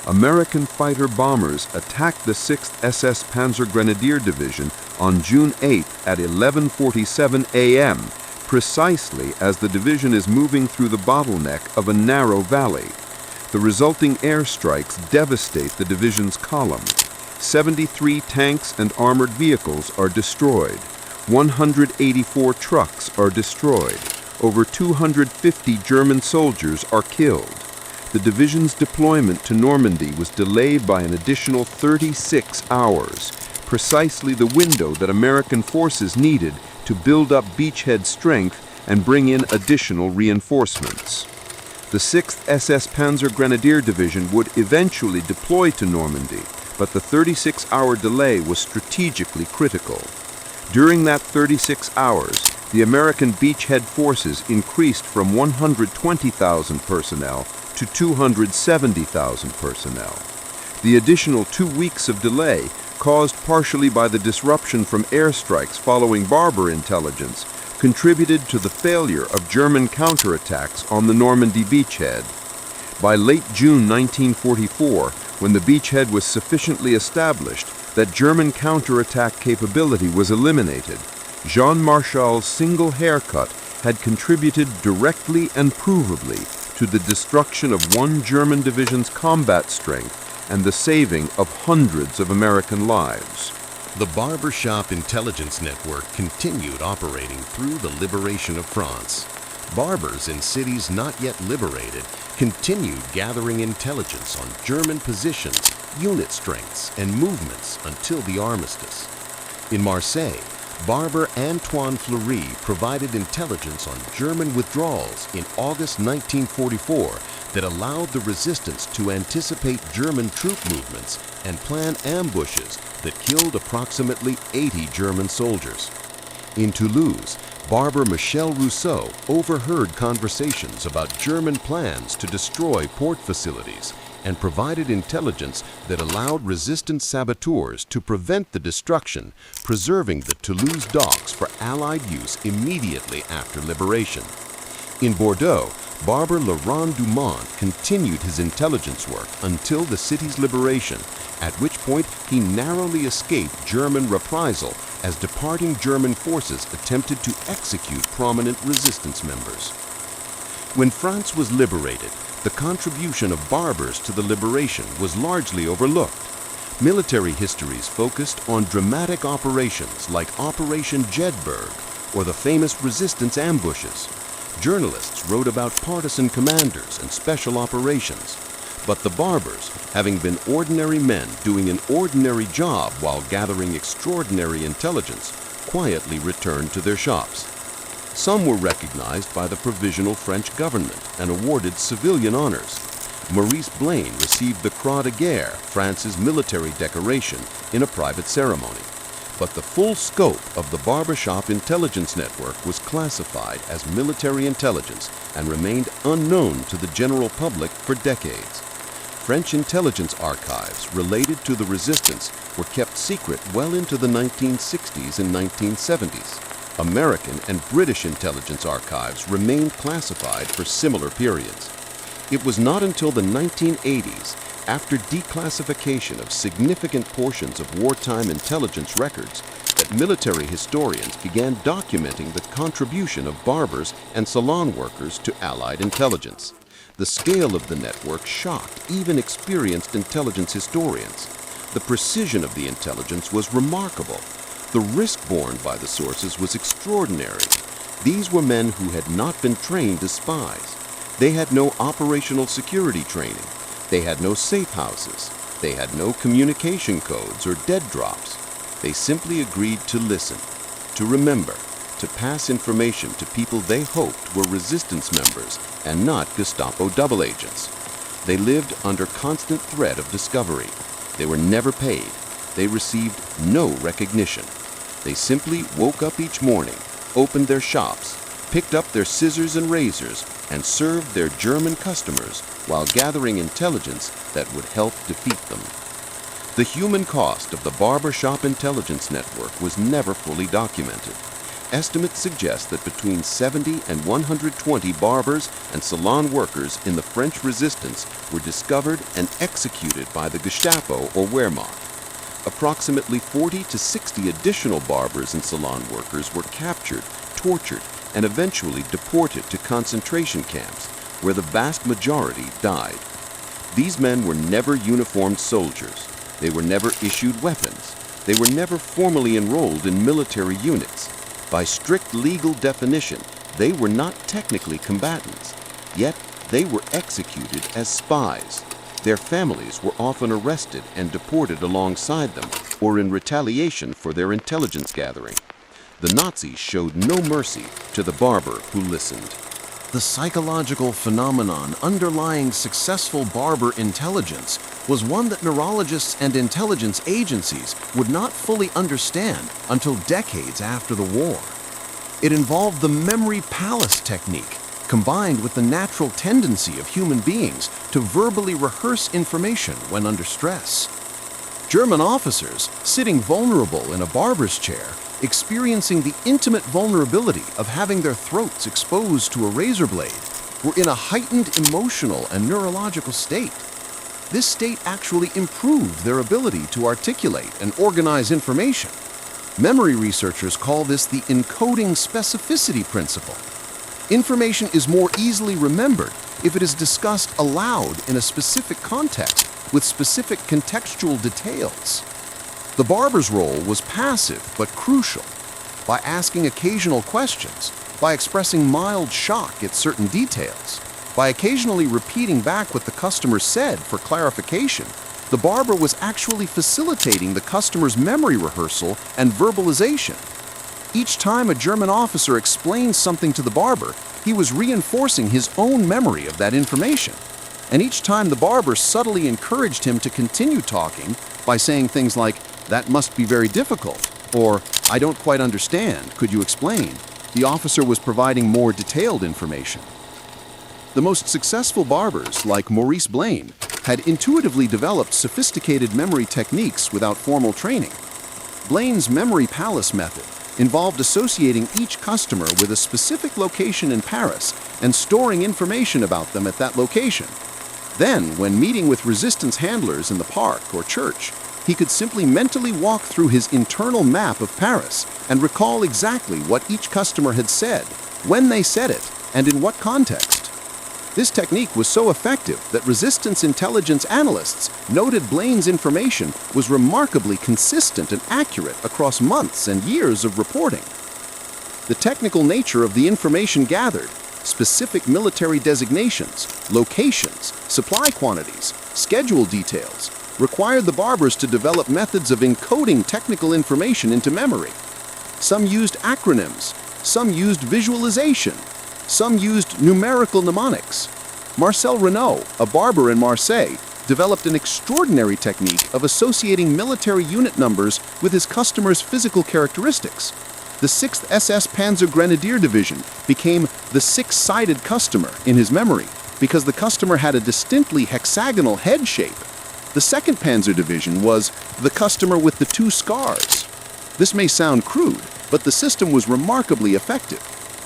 S1: American fighter bombers attacked the 6th SS Panzer Grenadier Division on June 8th at 11:47 a.m., precisely as the division is moving through the bottleneck of a narrow valley. The resulting airstrikes devastate the division's column. 73 tanks and armored vehicles are destroyed. 184 trucks are destroyed. Over 250 German soldiers are killed. The division's deployment to Normandy was delayed by an additional 36 hours, precisely the window that American forces needed to build up beachhead strength and bring in additional reinforcements. The 6th SS Panzer Grenadier Division would eventually deploy to Normandy, but the 36-hour delay was strategically critical. During that 36 hours, the American beachhead forces increased from 120,000 personnel to 270,000 personnel. The additional 2 weeks of delay, caused partially by the disruption from airstrikes following Barber intelligence, contributed to the failure of German counterattacks on the Normandy beachhead. By late June 1944, when the beachhead was sufficiently established that German counterattack capability was eliminated, Jean Marchal's single haircut had contributed directly and provably to the destruction of one German division's combat strength and the saving of hundreds of American lives.
S2: The Barbershop Intelligence Network continued operating through the liberation of France. Barbers in cities not yet liberated continued gathering intelligence on German positions, unit strengths, and movements until the armistice. In Marseille, Barber Antoine Fleury provided intelligence on German withdrawals in August 1944 that allowed the resistance to anticipate German troop movements and plan ambushes that killed approximately 80 German soldiers. In Toulouse, Barber Michel Rousseau overheard conversations about German plans to destroy port facilities and provided intelligence that allowed resistance saboteurs to prevent the destruction, preserving the Toulouse docks for Allied use immediately after liberation. In Bordeaux, Barber Laurent Dumont continued his intelligence work until the city's liberation, at which point he narrowly escaped German reprisal as departing German forces attempted to execute prominent resistance members. When France was liberated, the contribution of Barbers to the liberation was largely overlooked. Military histories focused on dramatic operations like Operation Jedburgh or the famous resistance ambushes. Journalists wrote about partisan commanders and special operations. But the Barbers, having been ordinary men doing an ordinary job while gathering extraordinary intelligence, quietly returned to their shops. Some were recognized by the Provisional French government and awarded civilian honors. Maurice Blaine received the Croix de Guerre, France's military decoration, in a private ceremony. But the full scope of the Barbershop Intelligence Network was classified as military intelligence and remained unknown to the general public for decades. French intelligence archives related to the resistance were kept secret well into the 1960s and 1970s. American and British intelligence archives remained classified for similar periods. It was not until the 1980s, after declassification of significant portions of wartime intelligence records, that military historians began documenting the contribution of barbers and salon workers to Allied intelligence. The scale of the network shocked even experienced intelligence historians. The precision of the intelligence was remarkable. The risk borne by the sources was extraordinary. These were men who had not been trained as spies. They had no operational security training. They had no safe houses. They had no communication codes or dead drops. They simply agreed to listen, to remember, to pass information to people they hoped were resistance members and not Gestapo double agents. They lived under constant threat of discovery. They were never paid. They received no recognition. They simply woke up each morning, opened their shops, picked up their scissors and razors, and served their German customers while gathering intelligence that would help defeat them. The human cost of the barbershop intelligence network was never fully documented. Estimates suggest that between 70 and 120 barbers and salon workers in the French resistance were discovered and executed by the Gestapo or Wehrmacht. Approximately 40 to 60 additional barbers and salon workers were captured, tortured, and eventually deported to concentration camps, where the vast majority died. These men were never uniformed soldiers. They were never issued weapons. They were never formally enrolled in military units. By strict legal definition, they were not technically combatants. Yet, they were executed as spies. Their families were often arrested and deported alongside them, or in retaliation for their intelligence gathering. The Nazis showed no mercy to the barber who listened. The psychological phenomenon underlying successful barber intelligence was one that neurologists and intelligence agencies would not fully understand until decades after the war. It involved the memory palace technique, combined with the natural tendency of human beings to verbally rehearse information when under stress. German officers, sitting vulnerable in a barber's chair, experiencing the intimate vulnerability of having their throats exposed to a razor blade, were in a heightened emotional and neurological state. This state actually improved their ability to articulate and organize information. Memory researchers call this the encoding specificity principle. Information is more easily remembered if it is discussed aloud in a specific context with specific contextual details. The barber's role was passive but crucial. By asking occasional questions, by expressing mild shock at certain details, by occasionally repeating back what the customer said for clarification, the barber was actually facilitating the customer's memory rehearsal and verbalization. Each time a German officer explained something to the barber, he was reinforcing his own memory of that information. And each time the barber subtly encouraged him to continue talking by saying things like, "That must be very difficult," or "I don't quite understand, could you explain?" the officer was providing more detailed information. The most successful barbers, like Maurice Blaine, had intuitively developed sophisticated memory techniques without formal training. Blaine's memory palace method involved associating each customer with a specific location in Paris and storing information about them at that location. Then, when meeting with resistance handlers in the park or church, he could simply mentally walk through his internal map of Paris and recall exactly what each customer had said, when they said it, and in what context. This technique was so effective that resistance intelligence analysts noted Blaine's information was remarkably consistent and accurate across months and years of reporting. The technical nature of the information gathered, specific military designations, locations, supply quantities, schedule details, required the barbers to develop methods of encoding technical information into memory. Some used acronyms, some used visualization, some used numerical mnemonics. Marcel Renaud, a barber in Marseille, developed an extraordinary technique of associating military unit numbers with his customers' physical characteristics. The 6th SS Panzer Grenadier Division became the six-sided customer in his memory because the customer had a distinctly hexagonal head shape. The 2nd Panzer Division was the customer with the two scars. This may sound crude, but the system was remarkably effective.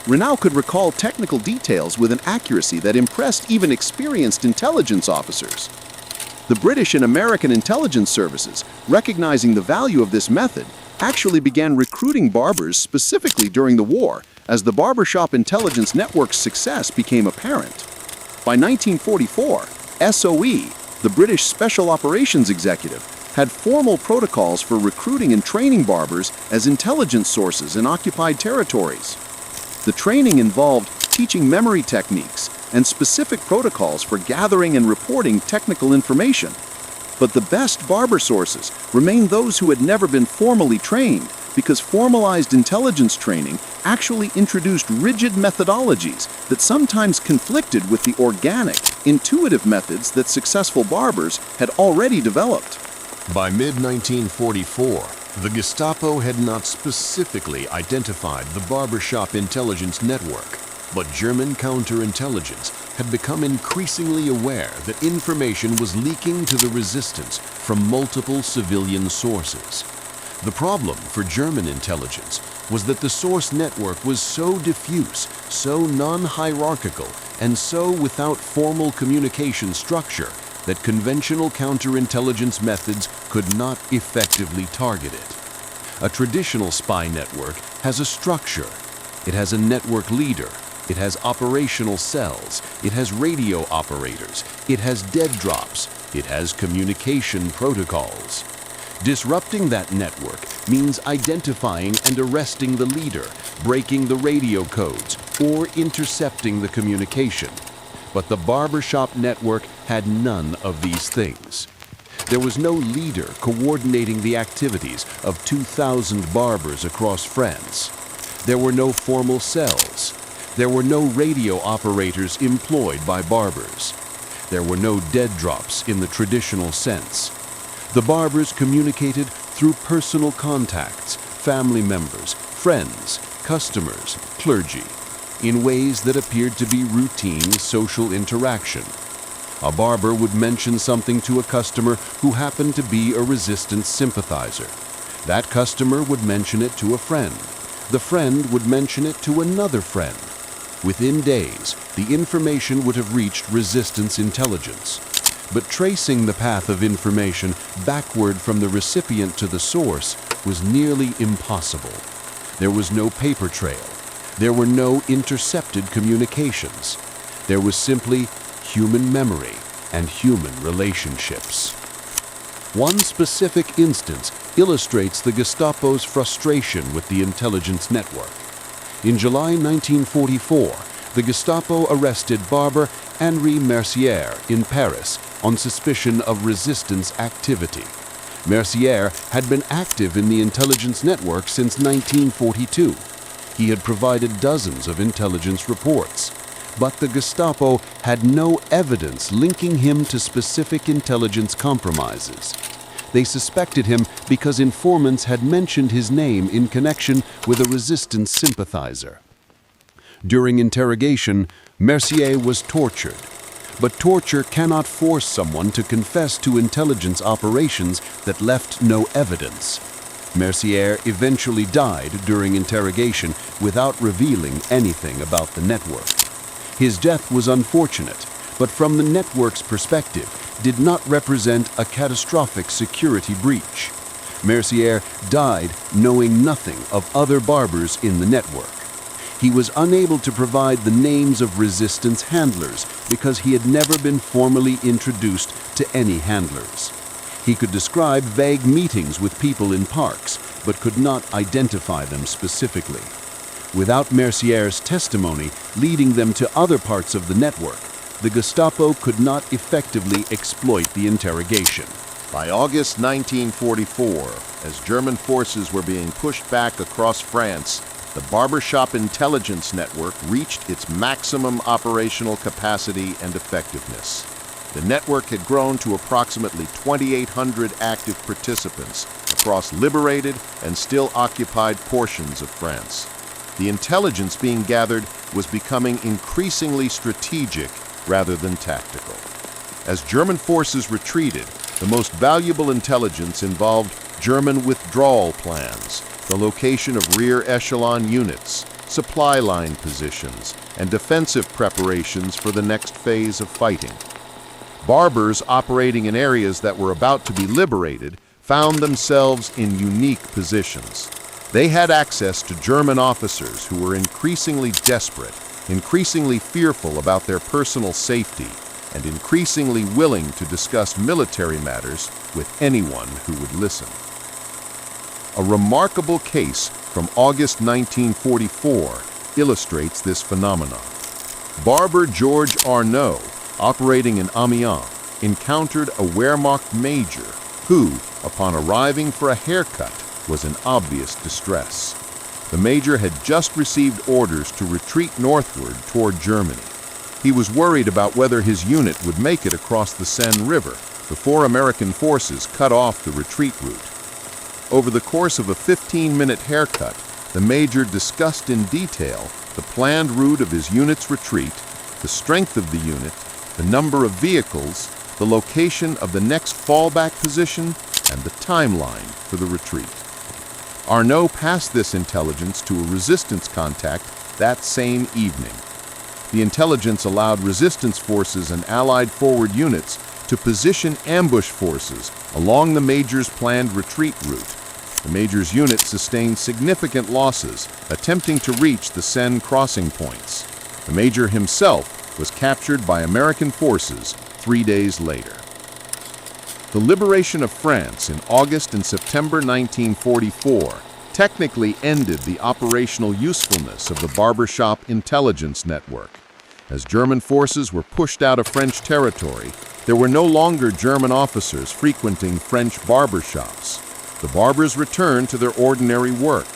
S2: Renaud could recall technical details with an accuracy that impressed even experienced intelligence officers. The British and American intelligence services, recognizing the value of this method, actually began recruiting barbers specifically during the war, as the barbershop intelligence network's success became apparent. By 1944, SOE, the British Special Operations Executive, had formal protocols for recruiting and training barbers as intelligence sources in occupied territories. The training involved teaching memory techniques and specific protocols for gathering and reporting technical information. But the best barber sources remained those who had never been formally trained, because formalized intelligence training actually introduced rigid methodologies that sometimes conflicted with the organic, intuitive methods that successful barbers had already developed.
S3: By mid-1944,
S1: The Gestapo had not specifically identified the barbershop intelligence network, but German counterintelligence had become increasingly aware that information was leaking to the resistance from multiple civilian sources. The problem for German intelligence was that the source network was so diffuse, so non-hierarchical, and so without formal communication structure that conventional counterintelligence methods could not effectively target it. A traditional spy network has a structure. It has a network leader. It has operational cells. It has radio operators. It has dead drops. It has communication protocols. Disrupting that network means identifying and arresting the leader, breaking the radio codes, or intercepting the communication. But the barbershop network had none of these things. There was no leader coordinating the activities of 2,000 barbers across France. There were no formal cells. There were no radio operators employed by barbers. There were no dead drops in the traditional sense. The barbers communicated through personal contacts, family members, friends, customers, clergy, in ways that appeared to be routine social interaction. A barber would mention something to a customer who happened to be a resistance sympathizer. That customer would mention it to a friend. The friend would mention it to another friend. Within days, the information would have reached resistance intelligence. But tracing the path of information backward from the recipient to the source was nearly impossible. There was no paper trail. There were no intercepted communications. There was simply human memory and human relationships. One specific instance illustrates the Gestapo's frustration with the intelligence network. In July 1944, the Gestapo arrested Barber Henri Mercier in Paris on suspicion of resistance activity. Mercier had been active in the intelligence network since 1942. He had provided dozens of intelligence reports. But the Gestapo had no evidence linking him to specific intelligence compromises. They suspected him because informants had mentioned his name in connection with a resistance sympathizer. During interrogation, Mercier was tortured. But torture cannot force someone to confess to intelligence operations that left no evidence. Mercier eventually died during interrogation without revealing anything about the network. His death was unfortunate, but from the network's perspective, did not represent a catastrophic security breach. Mercier died knowing nothing of other barbers in the network. He was unable to provide the names of resistance handlers because he had never been formally introduced to any handlers. He could describe vague meetings with people in parks, but could not identify them specifically. Without Mercier's testimony leading them to other parts of the network, the Gestapo could not effectively exploit the interrogation.
S2: By August 1944, as German forces were being pushed back across France, the barbershop intelligence network reached its maximum operational capacity and effectiveness. The network had grown to approximately 2,800 active participants across liberated and still occupied portions of France. The intelligence being gathered was becoming increasingly strategic rather than tactical. As German forces retreated, the most valuable intelligence involved German withdrawal plans, the location of rear echelon units, supply line positions, and defensive preparations for the next phase of fighting. Barbers operating in areas that were about to be liberated found themselves in unique positions. They had access to German officers who were increasingly desperate, increasingly fearful about their personal safety, and increasingly willing to discuss military matters with anyone who would listen. A remarkable case from August 1944 illustrates this phenomenon. Barber George Arnaud, operating in Amiens, encountered a Wehrmacht major who, upon arriving for a haircut, was in obvious distress. The major had just received orders to retreat northward toward Germany. He was worried about whether his unit would make it across the Seine River before American forces cut off the retreat route. Over the course of a 15-minute haircut, the major discussed in detail the planned route of his unit's retreat, the strength of the unit, the number of vehicles, the location of the next fallback position, and the timeline for the retreat. Arnaud passed this intelligence to a resistance contact that same evening. The intelligence allowed resistance forces and Allied forward units to position ambush forces along the Major's planned retreat route. The Major's unit sustained significant losses attempting to reach the Seine crossing points. The Major himself was captured by American forces 3 days later. The liberation of France in August and September 1944 technically ended the operational usefulness of the barbershop intelligence network. As German forces were pushed out of French territory, there were no longer German officers frequenting French barbershops. The barbers returned to their ordinary work.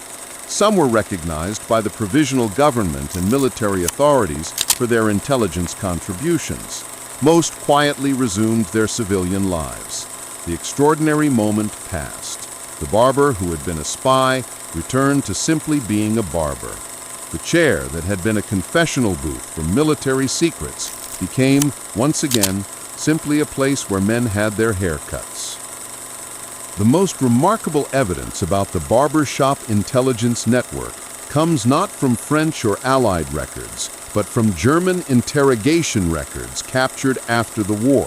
S2: Some were recognized by the provisional government and military authorities for their intelligence contributions. Most quietly resumed their civilian lives. The extraordinary moment passed. The barber who had been a spy returned to simply being a barber. The chair that had been a confessional booth for military secrets became, once again, simply a place where men had their haircuts. The most remarkable evidence about the barbershop intelligence network comes not from French or Allied records, but from German interrogation records captured after the war.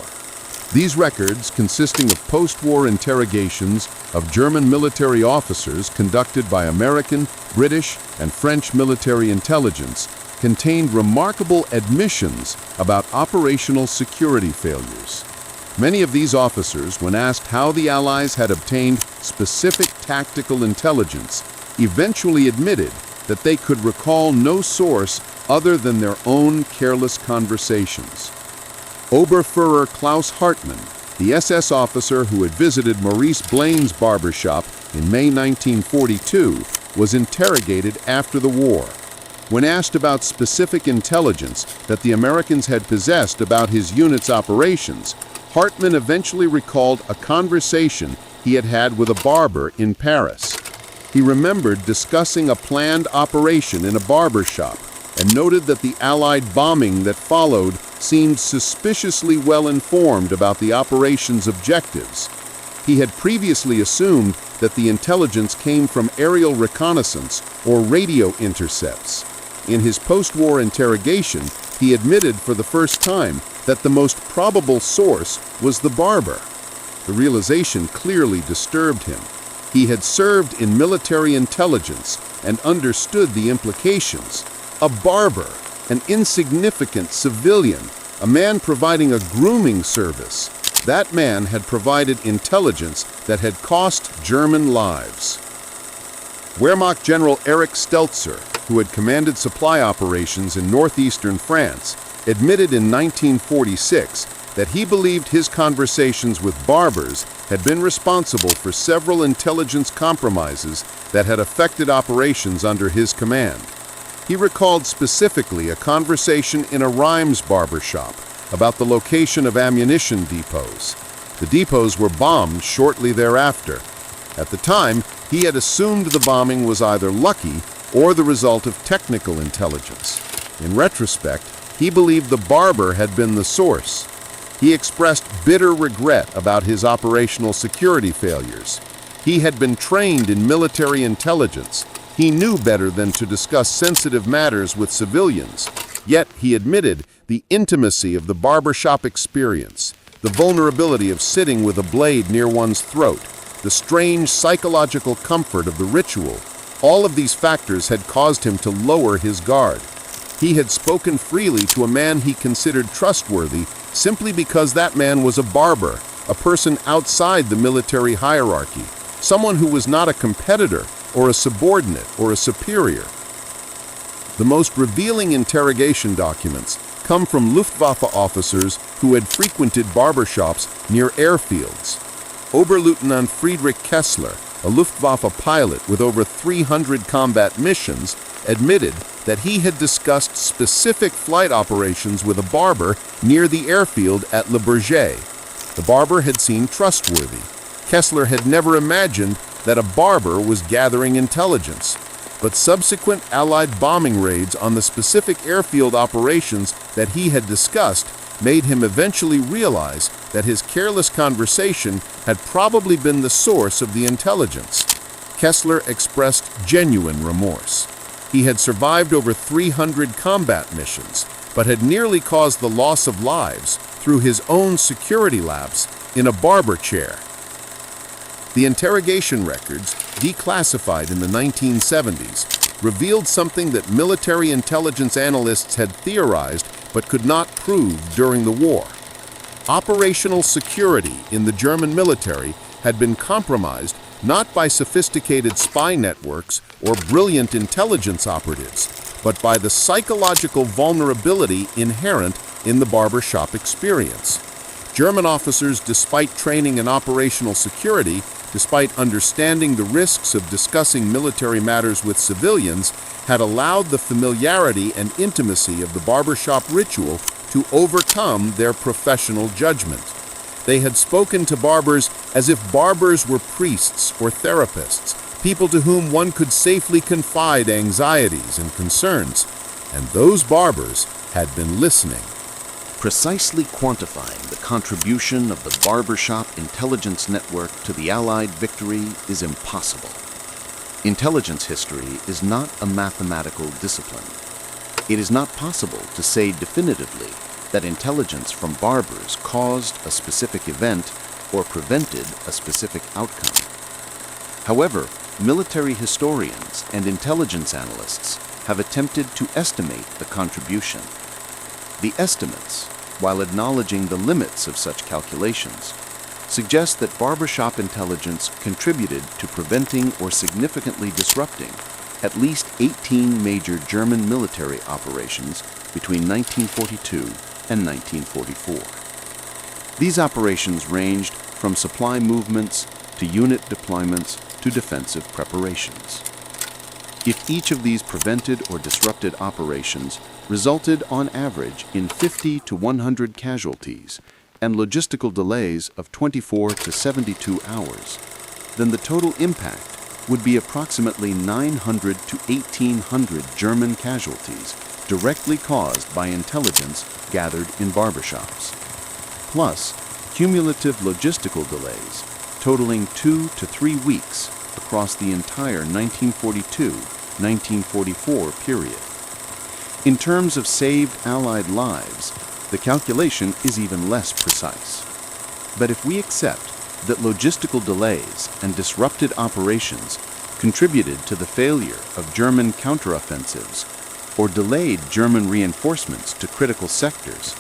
S2: These records, consisting of post-war interrogations of German military officers conducted by American, British, and French military intelligence, contained remarkable admissions about operational security failures. Many of these officers, when asked how the Allies had obtained specific tactical intelligence, eventually admitted that they could recall no source other than their own careless conversations. Oberfuhrer Klaus Hartmann, the SS officer who had visited Maurice Blaine's barbershop in May 1942, was interrogated after the war. When asked about specific intelligence that the Americans had possessed about his unit's operations, Hartmann eventually recalled a conversation he had had with a barber in Paris. He remembered discussing a planned operation in a barber shop and noted that the Allied bombing that followed seemed suspiciously well informed about the operation's objectives. He had previously assumed that the intelligence came from aerial reconnaissance or radio intercepts. In his post-war interrogation, he admitted for the first time that the most probable source was the barber. The realization clearly disturbed him. He had served in military intelligence and understood the implications. A barber, an insignificant civilian, a man providing a grooming service. That man had provided intelligence that had cost German lives. Wehrmacht General Erich Stelzer, who had commanded supply operations in northeastern France, admitted in 1946 that he believed his conversations with barbers had been responsible for several intelligence compromises that had affected operations under his command. He recalled specifically a conversation in a Reims barbershop about the location of ammunition depots. The depots were bombed shortly thereafter. At the time, he had assumed the bombing was either lucky or the result of technical intelligence. In retrospect, he believed the barber had been the source. He expressed bitter regret about his operational security failures. He had been trained in military intelligence. He knew better than to discuss sensitive matters with civilians. Yet, he admitted the intimacy of the barbershop experience, the vulnerability of sitting with a blade near one's throat, the strange psychological comfort of the ritual. All of these factors had caused him to lower his guard. He had spoken freely to a man he considered trustworthy simply because that man was a barber, a person outside the military hierarchy, someone who was not a competitor or a subordinate or a superior. The most revealing interrogation documents come from Luftwaffe officers who had frequented barbershops near airfields. Oberleutnant Friedrich Kessler, a Luftwaffe pilot with over 300 combat missions, admitted that he had discussed specific flight operations with a barber near the airfield at Le Bourget. The barber had seemed trustworthy. Kessler had never imagined that a barber was gathering intelligence, but subsequent Allied bombing raids on the specific airfield operations that he had discussed made him eventually realize that his careless conversation had probably been the source of the intelligence. Kessler expressed genuine remorse. He had survived over 300 combat missions, but had nearly caused the loss of lives through his own security lapse in a barber chair. The interrogation records, declassified in the 1970s, revealed something that military intelligence analysts had theorized but could not prove during the war. Operational security in the German military had been compromised not by sophisticated spy networks or brilliant intelligence operatives, but by the psychological vulnerability inherent in the barbershop experience. German officers, despite training in operational security, despite understanding the risks of discussing military matters with civilians, had allowed the familiarity and intimacy of the barbershop ritual to overcome their professional judgment. They had spoken to barbers as if barbers were priests or therapists, people to whom one could safely confide anxieties and concerns, and those barbers had been listening.
S1: Precisely quantifying the contribution of the barbershop intelligence network to the Allied victory is impossible. Intelligence history is not a mathematical discipline. It is not possible to say definitively that intelligence from barbers caused a specific event or prevented a specific outcome. However, military historians and intelligence analysts have attempted to estimate the contribution. The estimates, while acknowledging the limits of such calculations, suggest that barbershop intelligence contributed to preventing or significantly disrupting at least 18 major German military operations between 1942 and 1944. These operations ranged from supply movements to unit deployments to defensive preparations. If each of these prevented or disrupted operations resulted on average in 50 to 100 casualties and logistical delays of 24 to 72 hours, then the total impact would be approximately 900 to 1,800 German casualties directly caused by intelligence gathered in barbershops, plus cumulative logistical delays totaling 2 to 3 weeks across the entire 1942-1944 period. In terms of saved Allied lives, the calculation is even less precise. But if we accept that logistical delays and disrupted operations contributed to the failure of German counteroffensives or delayed German reinforcements to critical sectors,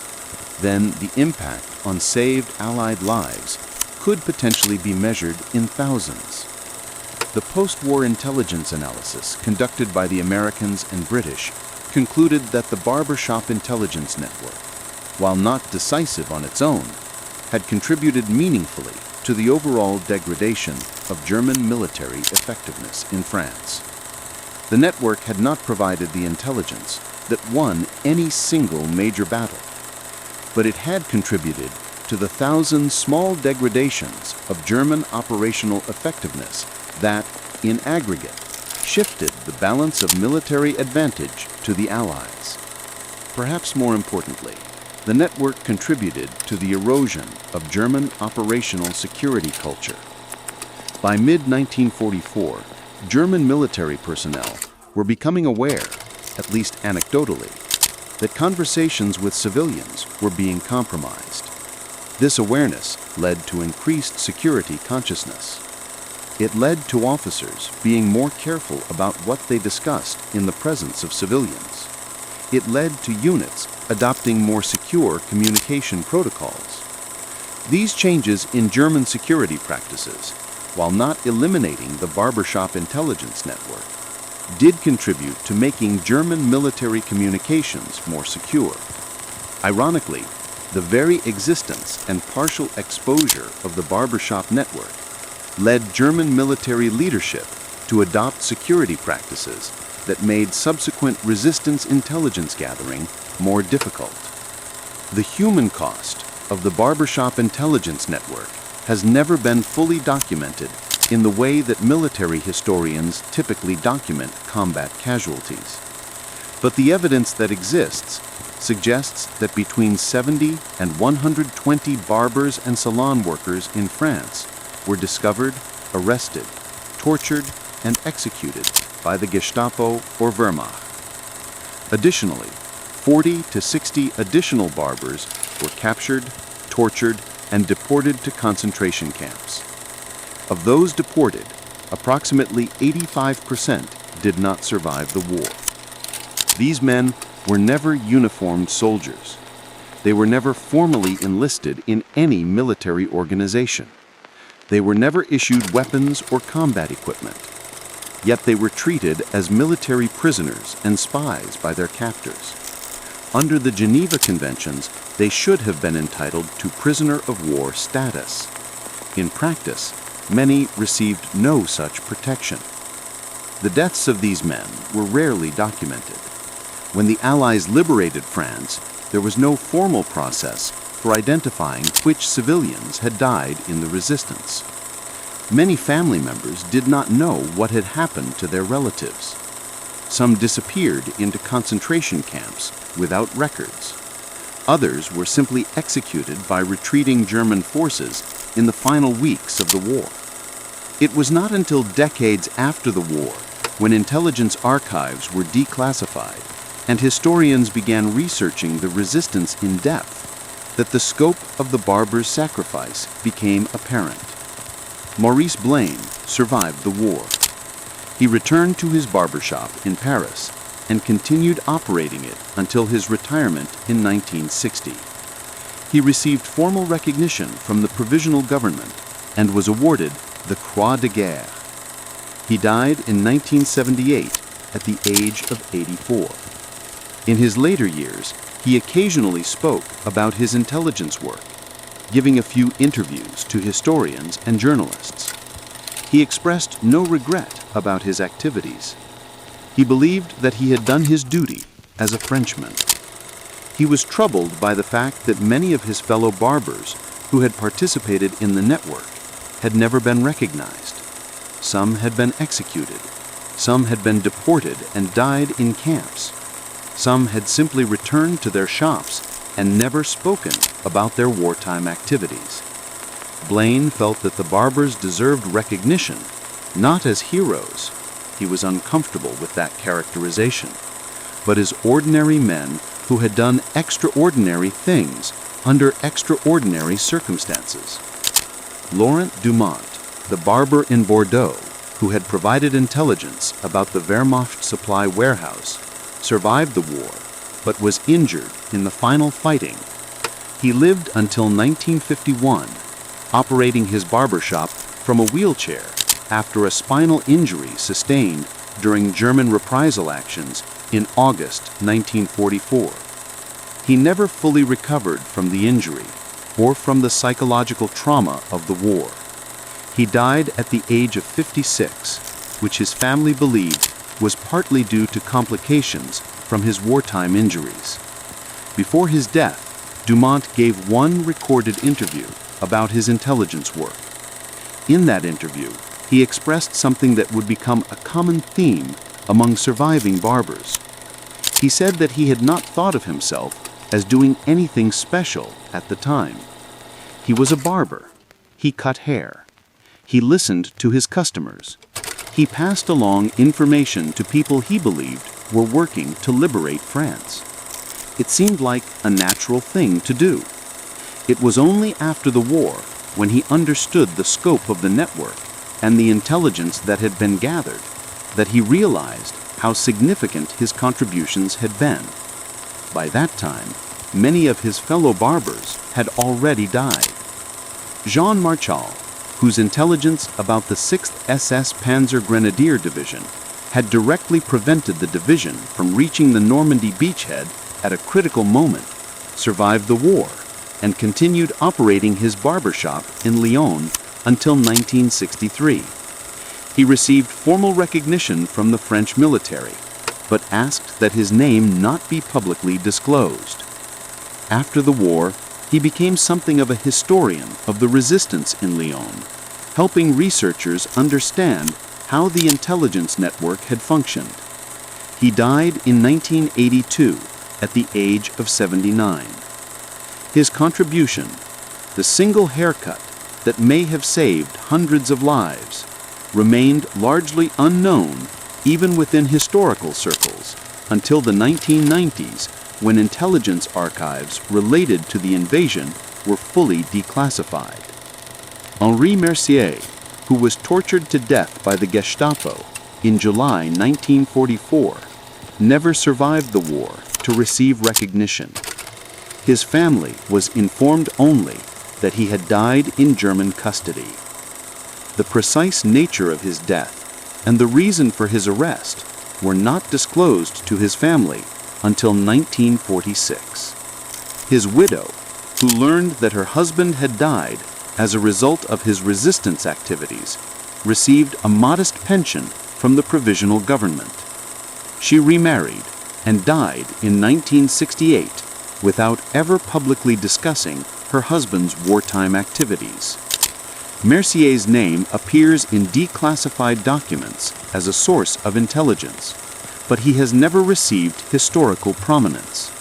S1: then the impact on saved Allied lives could potentially be measured in thousands. The post-war intelligence analysis conducted by the Americans and British concluded that the barbershop intelligence network, while not decisive on its own, had contributed meaningfully to the overall degradation of German military effectiveness in France. The network had not provided the intelligence that won any single major battle, but it had contributed to the thousand small degradations of German operational effectiveness that, in aggregate, shifted the balance of military advantage to the Allies. Perhaps more importantly, the network contributed to the erosion of German operational security culture. By mid-1944, German military personnel were becoming aware, at least anecdotally, that conversations with civilians were being compromised. This awareness led to increased security consciousness. It led to officers being more careful about what they discussed in the presence of civilians. It led to units adopting more secure communication protocols. These changes in German security practices, while not eliminating the barbershop intelligence network, did contribute to making German military communications more secure. Ironically, the very existence and partial exposure of the barbershop network led German military leadership to adopt security practices that made subsequent resistance intelligence gathering more difficult. The human cost of the barbershop intelligence network
S4: has never been fully documented in the way that military historians typically document combat casualties. But the evidence that exists suggests that between 70 and 120 barbers and salon workers in France were discovered, arrested, tortured, and executed by the Gestapo or Wehrmacht. Additionally, 40 to 60 additional barbers were captured, tortured, and deported to concentration camps. Of those deported, approximately 85% did not survive the war. These men were never uniformed soldiers. They were never formally enlisted in any military organization. They were never issued weapons or combat equipment. Yet they were treated as military prisoners and spies by their captors. Under the Geneva Conventions, they should have been entitled to prisoner of war status. In practice, many received no such protection. The deaths of these men were rarely documented. When the Allies liberated France, there was no formal process for identifying which civilians had died in the resistance. Many family members did not know what had happened to their relatives. Some disappeared into concentration camps without records. Others were simply executed by retreating German forces in the final weeks of the war. It was not until decades after the war, when intelligence archives were declassified and historians began researching the resistance in depth, that the scope of the Barber's sacrifice became apparent. Maurice Blaine survived the war. He returned to his barbershop in Paris and continued operating it until his retirement in 1960. He received formal recognition from the provisional government and was awarded the Croix de Guerre. He died in 1978 at the age of 84. In his later years, he occasionally spoke about his intelligence work, giving a few interviews to historians and journalists. He expressed no regret about his activities. He believed that he had done his duty as a Frenchman. He was troubled by the fact that many of his fellow barbers who had participated in the network had never been recognized. Some had been executed. Some had been deported and died in camps. Some had simply returned to their shops and never spoken about their wartime activities. Blaine felt that the barbers deserved recognition, not as heroes. He was uncomfortable with that characterization, but as ordinary men who had done extraordinary things under extraordinary circumstances. Laurent Dumont, the barber in Bordeaux, who had provided intelligence about the Wehrmacht supply warehouse, survived the war, but was injured in the final fighting. He lived until 1951, operating his barbershop from a wheelchair after a spinal injury sustained during German reprisal actions in August 1944. He never fully recovered from the injury or from the psychological trauma of the war. He died at the age of 56, which his family believed was partly due to complications from his wartime injuries. Before his death, Dumont gave one recorded interview about his intelligence work. In that interview, he expressed something that would become a common theme among surviving barbers. He said that he had not thought of himself as doing anything special at the time. He was a barber. He cut hair. He listened to his customers. He passed along information to people he believed were working to liberate France. It seemed like a natural thing to do. It was only after the war, when he understood the scope of the network and the intelligence that had been gathered, that he realized how significant his contributions had been. By that time, many of his fellow barbers had already died. Jean Marchal, whose intelligence about the 6th SS Panzer Grenadier Division had directly prevented the division from reaching the Normandy beachhead at a critical moment, survived the war and continued operating his barbershop in Lyon until 1963. He received formal recognition from the French military, but asked that his name not be publicly disclosed. After the war, he became something of a historian of the resistance in Lyon, helping researchers understand how the intelligence network had functioned. He died in 1982 at the age of 79. His contribution, the single haircut that may have saved hundreds of lives, remained largely unknown even within historical circles until the 1990s, when intelligence archives related to the invasion were fully declassified. Henri Mercier, who was tortured to death by the Gestapo in July 1944, never survived the war to receive recognition. His family was informed only that he had died in German custody. The precise nature of his death and the reason for his arrest were not disclosed to his family until 1946. His widow, who learned that her husband had died as a result of his resistance activities, received a modest pension from the provisional government. She remarried and died in 1968 without ever publicly discussing her husband's wartime activities. Mercier's name appears in declassified documents as a source of intelligence, but he has never received historical prominence.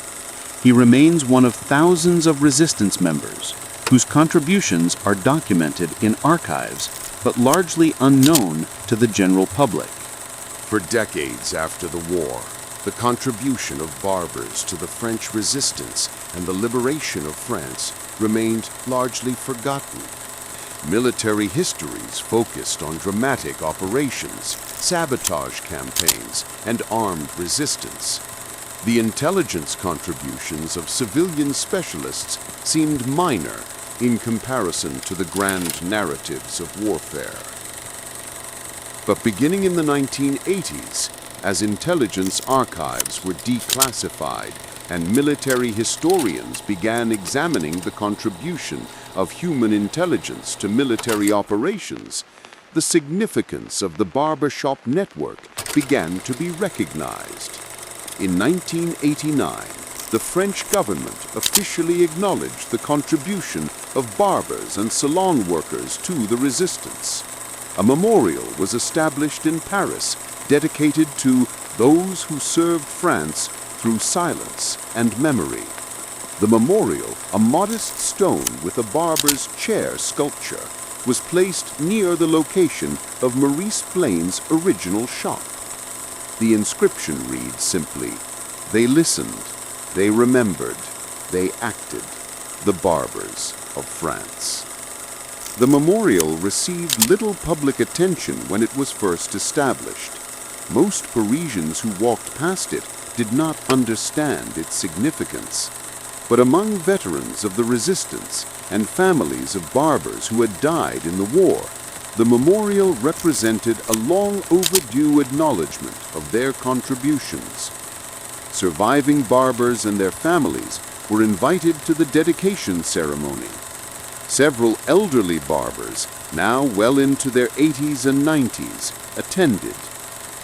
S4: He remains one of thousands of resistance members whose contributions are documented in archives but largely unknown to the general public.
S2: For decades after the war, the contribution of Barbers to the French resistance and the liberation of France remained largely forgotten. Military histories focused on dramatic operations, sabotage campaigns, and armed resistance. The intelligence contributions of civilian specialists seemed minor in comparison to the grand narratives of warfare. But beginning in the 1980s, as intelligence archives were declassified and military historians began examining the contribution of human intelligence to military operations, the significance of the barbershop network began to be recognized. In 1989, the French government officially acknowledged the contribution of barbers and salon workers to the resistance. A memorial was established in Paris dedicated to those who served France through silence and memory. The memorial, a modest stone with a barber's chair sculpture, was placed near the location of Maurice Blaine's original shop. The inscription reads simply, "They listened, they remembered, they acted, the barbers of France." The memorial received little public attention when it was first established. Most Parisians who walked past it did not understand its significance. But among veterans of the resistance and families of barbers who had died in the war, the memorial represented a long overdue acknowledgement of their contributions. Surviving barbers and their families were invited to the dedication ceremony. Several elderly barbers, now well into their 80s and 90s, attended.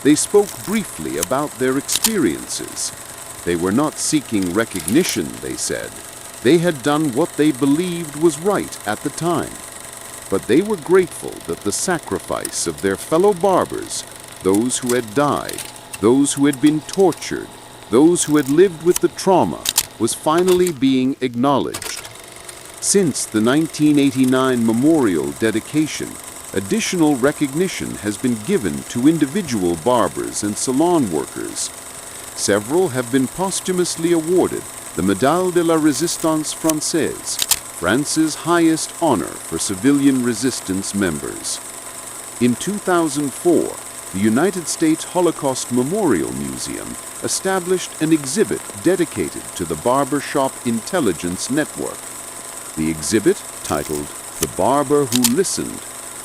S2: They spoke briefly about their experiences. They were not seeking recognition, they said. They had done what they believed was right at the time. But they were grateful that the sacrifice of their fellow barbers, those who had died, those who had been tortured, those who had lived with the trauma, was finally being acknowledged. Since the 1989 memorial dedication, additional recognition has been given to individual barbers and salon workers. Several have been posthumously awarded the Médaille de la Résistance Française, France's highest honor for civilian resistance members. In 2004, the United States Holocaust Memorial Museum established an exhibit dedicated to the Barbershop Intelligence Network. The exhibit, titled "The Barber Who Listened,"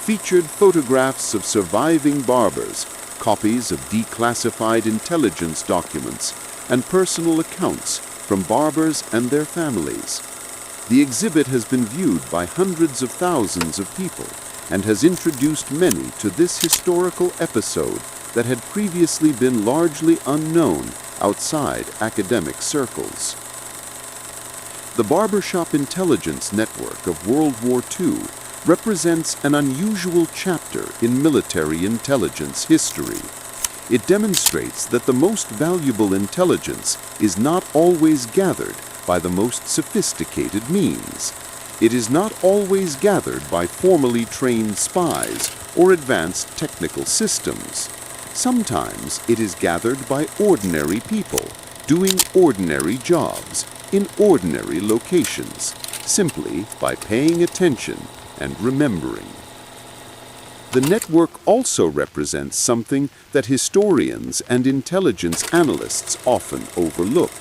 S2: featured photographs of surviving barbers, copies of declassified intelligence documents, and personal accounts from barbers and their families. The exhibit has been viewed by hundreds of thousands of people and has introduced many to this historical episode that had previously been largely unknown outside academic circles.
S4: The Barbershop Intelligence Network of World War II represents an unusual chapter in military intelligence history. It demonstrates that the most valuable intelligence is not always gathered by the most sophisticated means. It is not always gathered by formally trained spies or advanced technical systems. Sometimes it is gathered by ordinary people doing ordinary jobs in ordinary locations, simply by paying attention and remembering. The network also represents something that historians and intelligence analysts often overlook: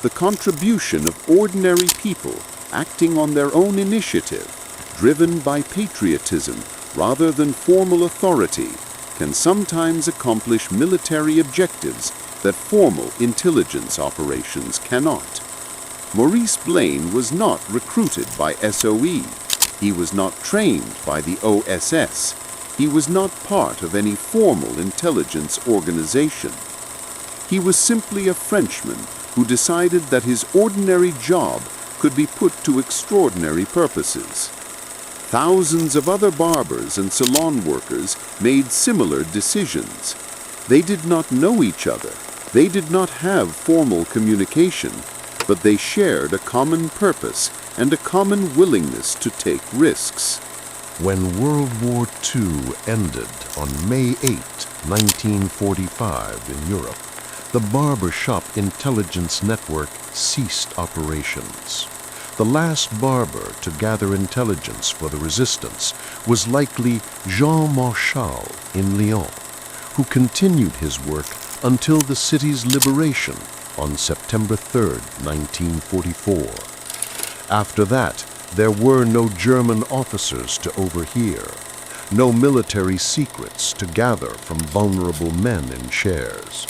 S4: the contribution of ordinary people acting on their own initiative, driven by patriotism rather than formal authority, can sometimes accomplish military objectives that formal intelligence operations cannot. Maurice Blaine was not recruited by SOE. He was not trained by the OSS. He was not part of any formal intelligence organization. He was simply a Frenchman who decided that his ordinary job could be put to extraordinary purposes. Thousands of other barbers and salon workers made similar decisions. They did not know each other. They did not have formal communication, but they shared a common purpose and a common willingness to take risks.
S1: When World War II ended on May 8, 1945 in Europe, the Barbershop Intelligence Network ceased operations. The last barber to gather intelligence for the resistance was likely Jean Marchal in Lyon, who continued his work until the city's liberation on September 3, 1944. After that, there were no German officers to overhear, no military secrets to gather from vulnerable men in chairs.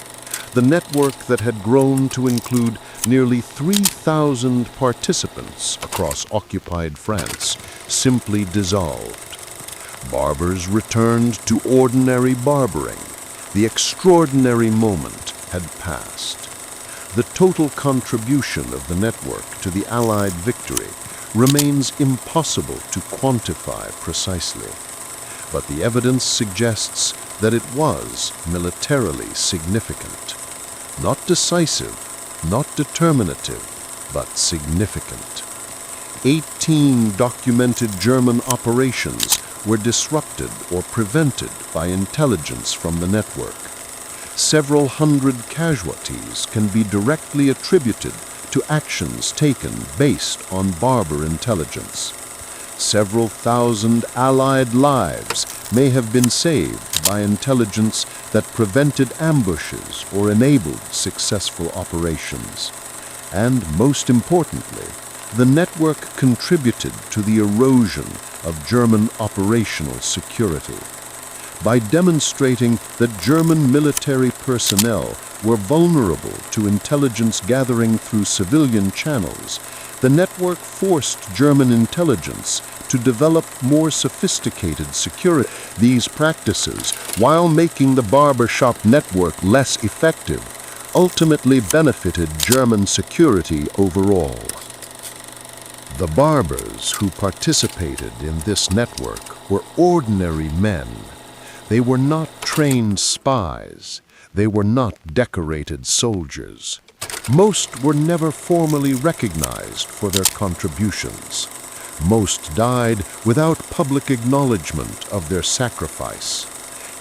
S1: The network that had grown to include nearly 3,000 participants across occupied France simply dissolved. Barbers returned to ordinary barbering. The extraordinary moment had passed. The total contribution of the network to the Allied victory remains impossible to quantify precisely, but the evidence suggests that it was militarily significant. Not decisive, not determinative, but significant. 18 documented German operations were disrupted or prevented by intelligence from the network. Several hundred casualties can be directly attributed to actions taken based on Barber intelligence. Several thousand Allied lives may have been saved by intelligence that prevented ambushes or enabled successful operations. And most importantly, the network contributed to the erosion of German operational security. By demonstrating that German military personnel were vulnerable to intelligence gathering through civilian channels, the network forced German intelligence to develop more sophisticated security. These practices, while making the barbershop network less effective, ultimately benefited German security overall. The barbers who participated in this network were ordinary men. They were not trained spies. They were not decorated soldiers. Most were never formally recognized for their contributions. Most died without public acknowledgement of their sacrifice.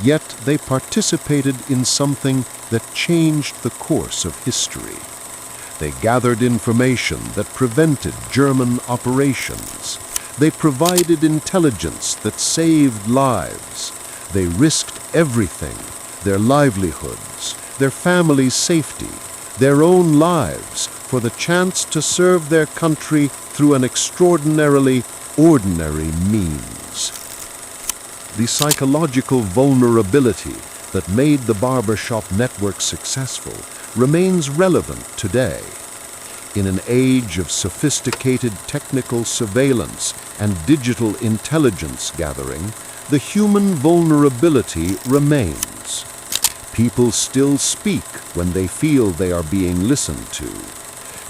S1: Yet they participated in something that changed the course of history. They gathered information that prevented German operations. They provided intelligence that saved lives. They risked everything: their livelihoods, their families' safety, their own lives, for the chance to serve their country through an extraordinarily ordinary means. The psychological vulnerability that made the barbershop network successful remains relevant today. In an age of sophisticated technical surveillance and digital intelligence gathering, the human vulnerability remains. People still speak when they feel they are being listened to.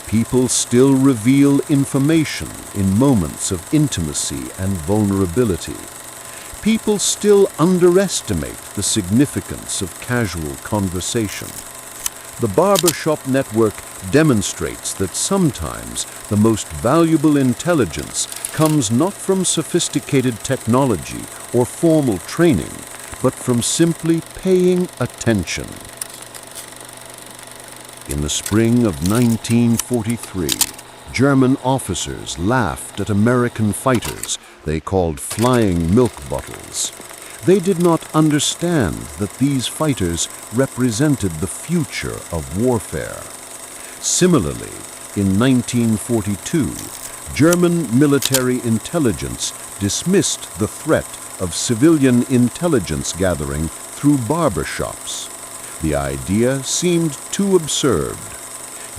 S1: People still reveal information in moments of intimacy and vulnerability. People still underestimate the significance of casual conversation. The barbershop network demonstrates that sometimes the most valuable intelligence comes not from sophisticated technology or formal training, but from simply paying attention. In the spring of 1943, German officers laughed at American fighters they called flying milk bottles. They did not understand that these fighters represented the future of warfare. Similarly, in 1942, German military intelligence dismissed the threat of civilian intelligence gathering through barbershops. The idea seemed too absurd.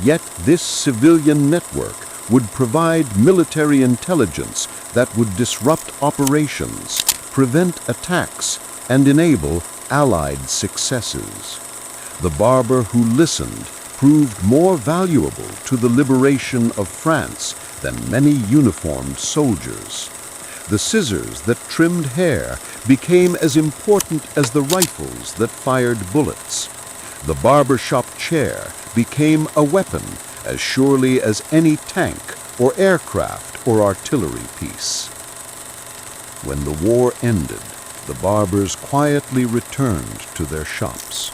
S1: Yet this civilian network would provide military intelligence that would disrupt operations, prevent attacks, and enable Allied successes. The barber who listened proved more valuable to the liberation of France than many uniformed soldiers. The scissors that trimmed hair became as important as the rifles that fired bullets. The barbershop chair became a weapon as surely as any tank or aircraft or artillery piece. When the war ended, the barbers quietly returned to their shops.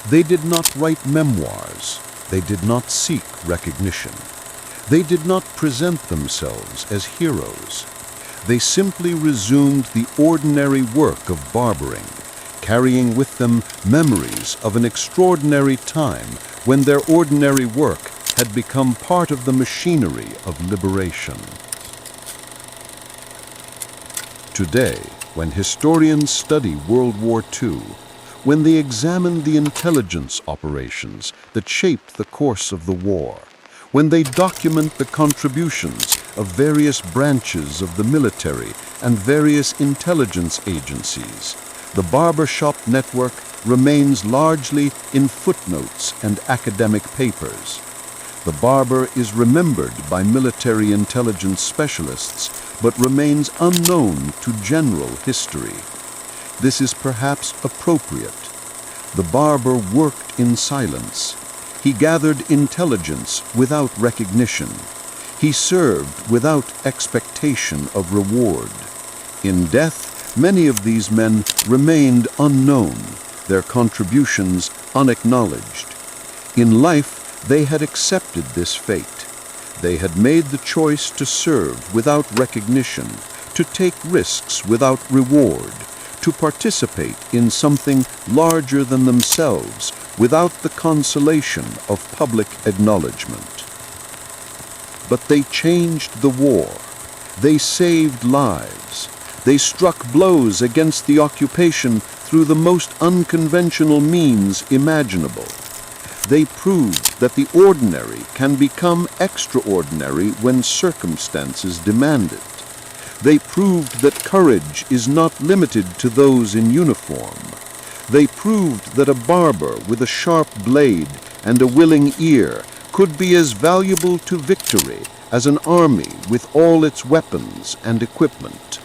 S1: They did not write memoirs. They did not seek recognition. They did not present themselves as heroes. They simply resumed the ordinary work of barbering, carrying with them memories of an extraordinary time when their ordinary work had become part of the machinery of liberation. Today, when historians study World War II, when they examine the intelligence operations that shaped the course of the war, when they document the contributions of various branches of the military and various intelligence agencies, the barbershop network remains largely in footnotes and academic papers. The barber is remembered by military intelligence specialists, but remains unknown to general history. This is perhaps appropriate. The barber worked in silence. He gathered intelligence without recognition. He served without expectation of reward. In death, many of these men remained unknown, their contributions unacknowledged. In life, they had accepted this fate. They had made the choice to serve without recognition, to take risks without reward, to participate in something larger than themselves without the consolation of public acknowledgement. But they changed the war. They saved lives. They struck blows against the occupation through the most unconventional means imaginable. They proved that the ordinary can become extraordinary when circumstances demand it. They proved that courage is not limited to those in uniform. They proved that a barber with a sharp blade and a willing ear could be as valuable to victory as an army with all its weapons and equipment.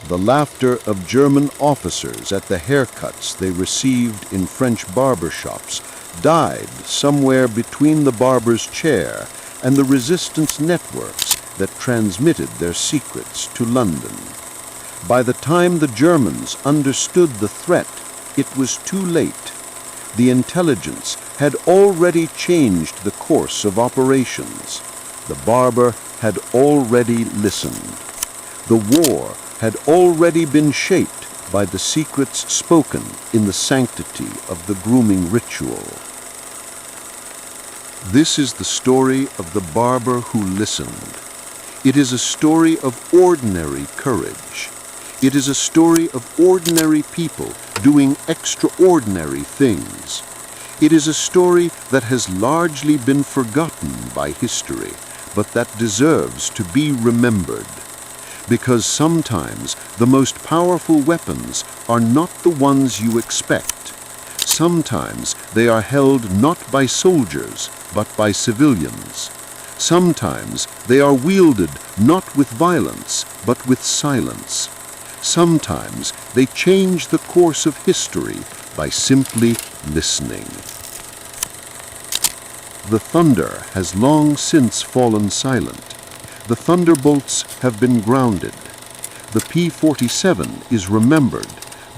S1: The laughter of German officers at the haircuts they received in French barbershops died somewhere between the barber's chair and the resistance networks that transmitted their secrets to London. By the time the Germans understood the threat, it was too late. The intelligence had already changed the course of operations. The barber had already listened. The war had already been shaped by the secrets spoken in the sanctity of the grooming ritual. This is the story of the barber who listened. It is a story of ordinary courage. It is a story of ordinary people doing extraordinary things. It is a story that has largely been forgotten by history, but that deserves to be remembered. Because sometimes the most powerful weapons are not the ones you expect. Sometimes they are held not by soldiers,
S2: but by civilians. Sometimes they are wielded not with violence, but with silence. Sometimes they change the course of history by simply listening. The thunder has long since fallen silent. The thunderbolts have been grounded. The P-47 is remembered,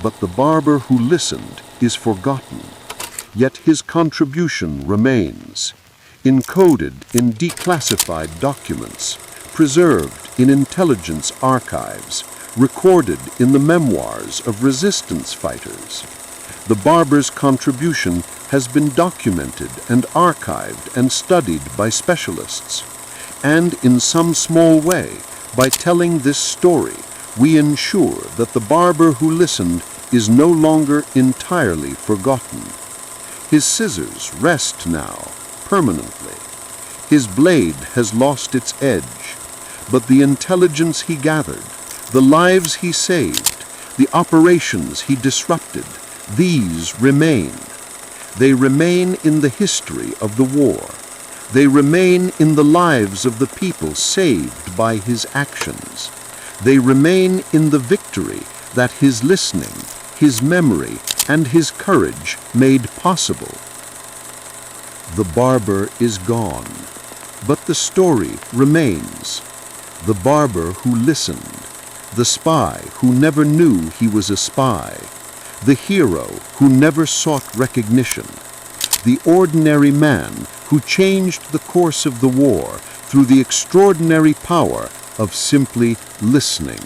S2: but the barber who listened is forgotten. Yet his contribution remains, encoded in declassified documents, preserved in intelligence archives, recorded in the memoirs of resistance fighters. The barber's contribution has been documented and archived and studied by specialists. And in some small way, by telling this story, we ensure that the barber who listened is no longer entirely forgotten. His scissors rest now, permanently. His blade has lost its edge, but the intelligence he gathered, the lives he saved, the operations he disrupted, these remain. They remain in the history of the war. They remain in the lives of the people saved by his actions. They remain in the victory that his listening, his memory, and his courage made possible. The barber is gone, but the story remains. The barber who listened, the spy who never knew he was a spy, the hero who never sought recognition, the ordinary man who changed the course of the war through the extraordinary power of simply listening.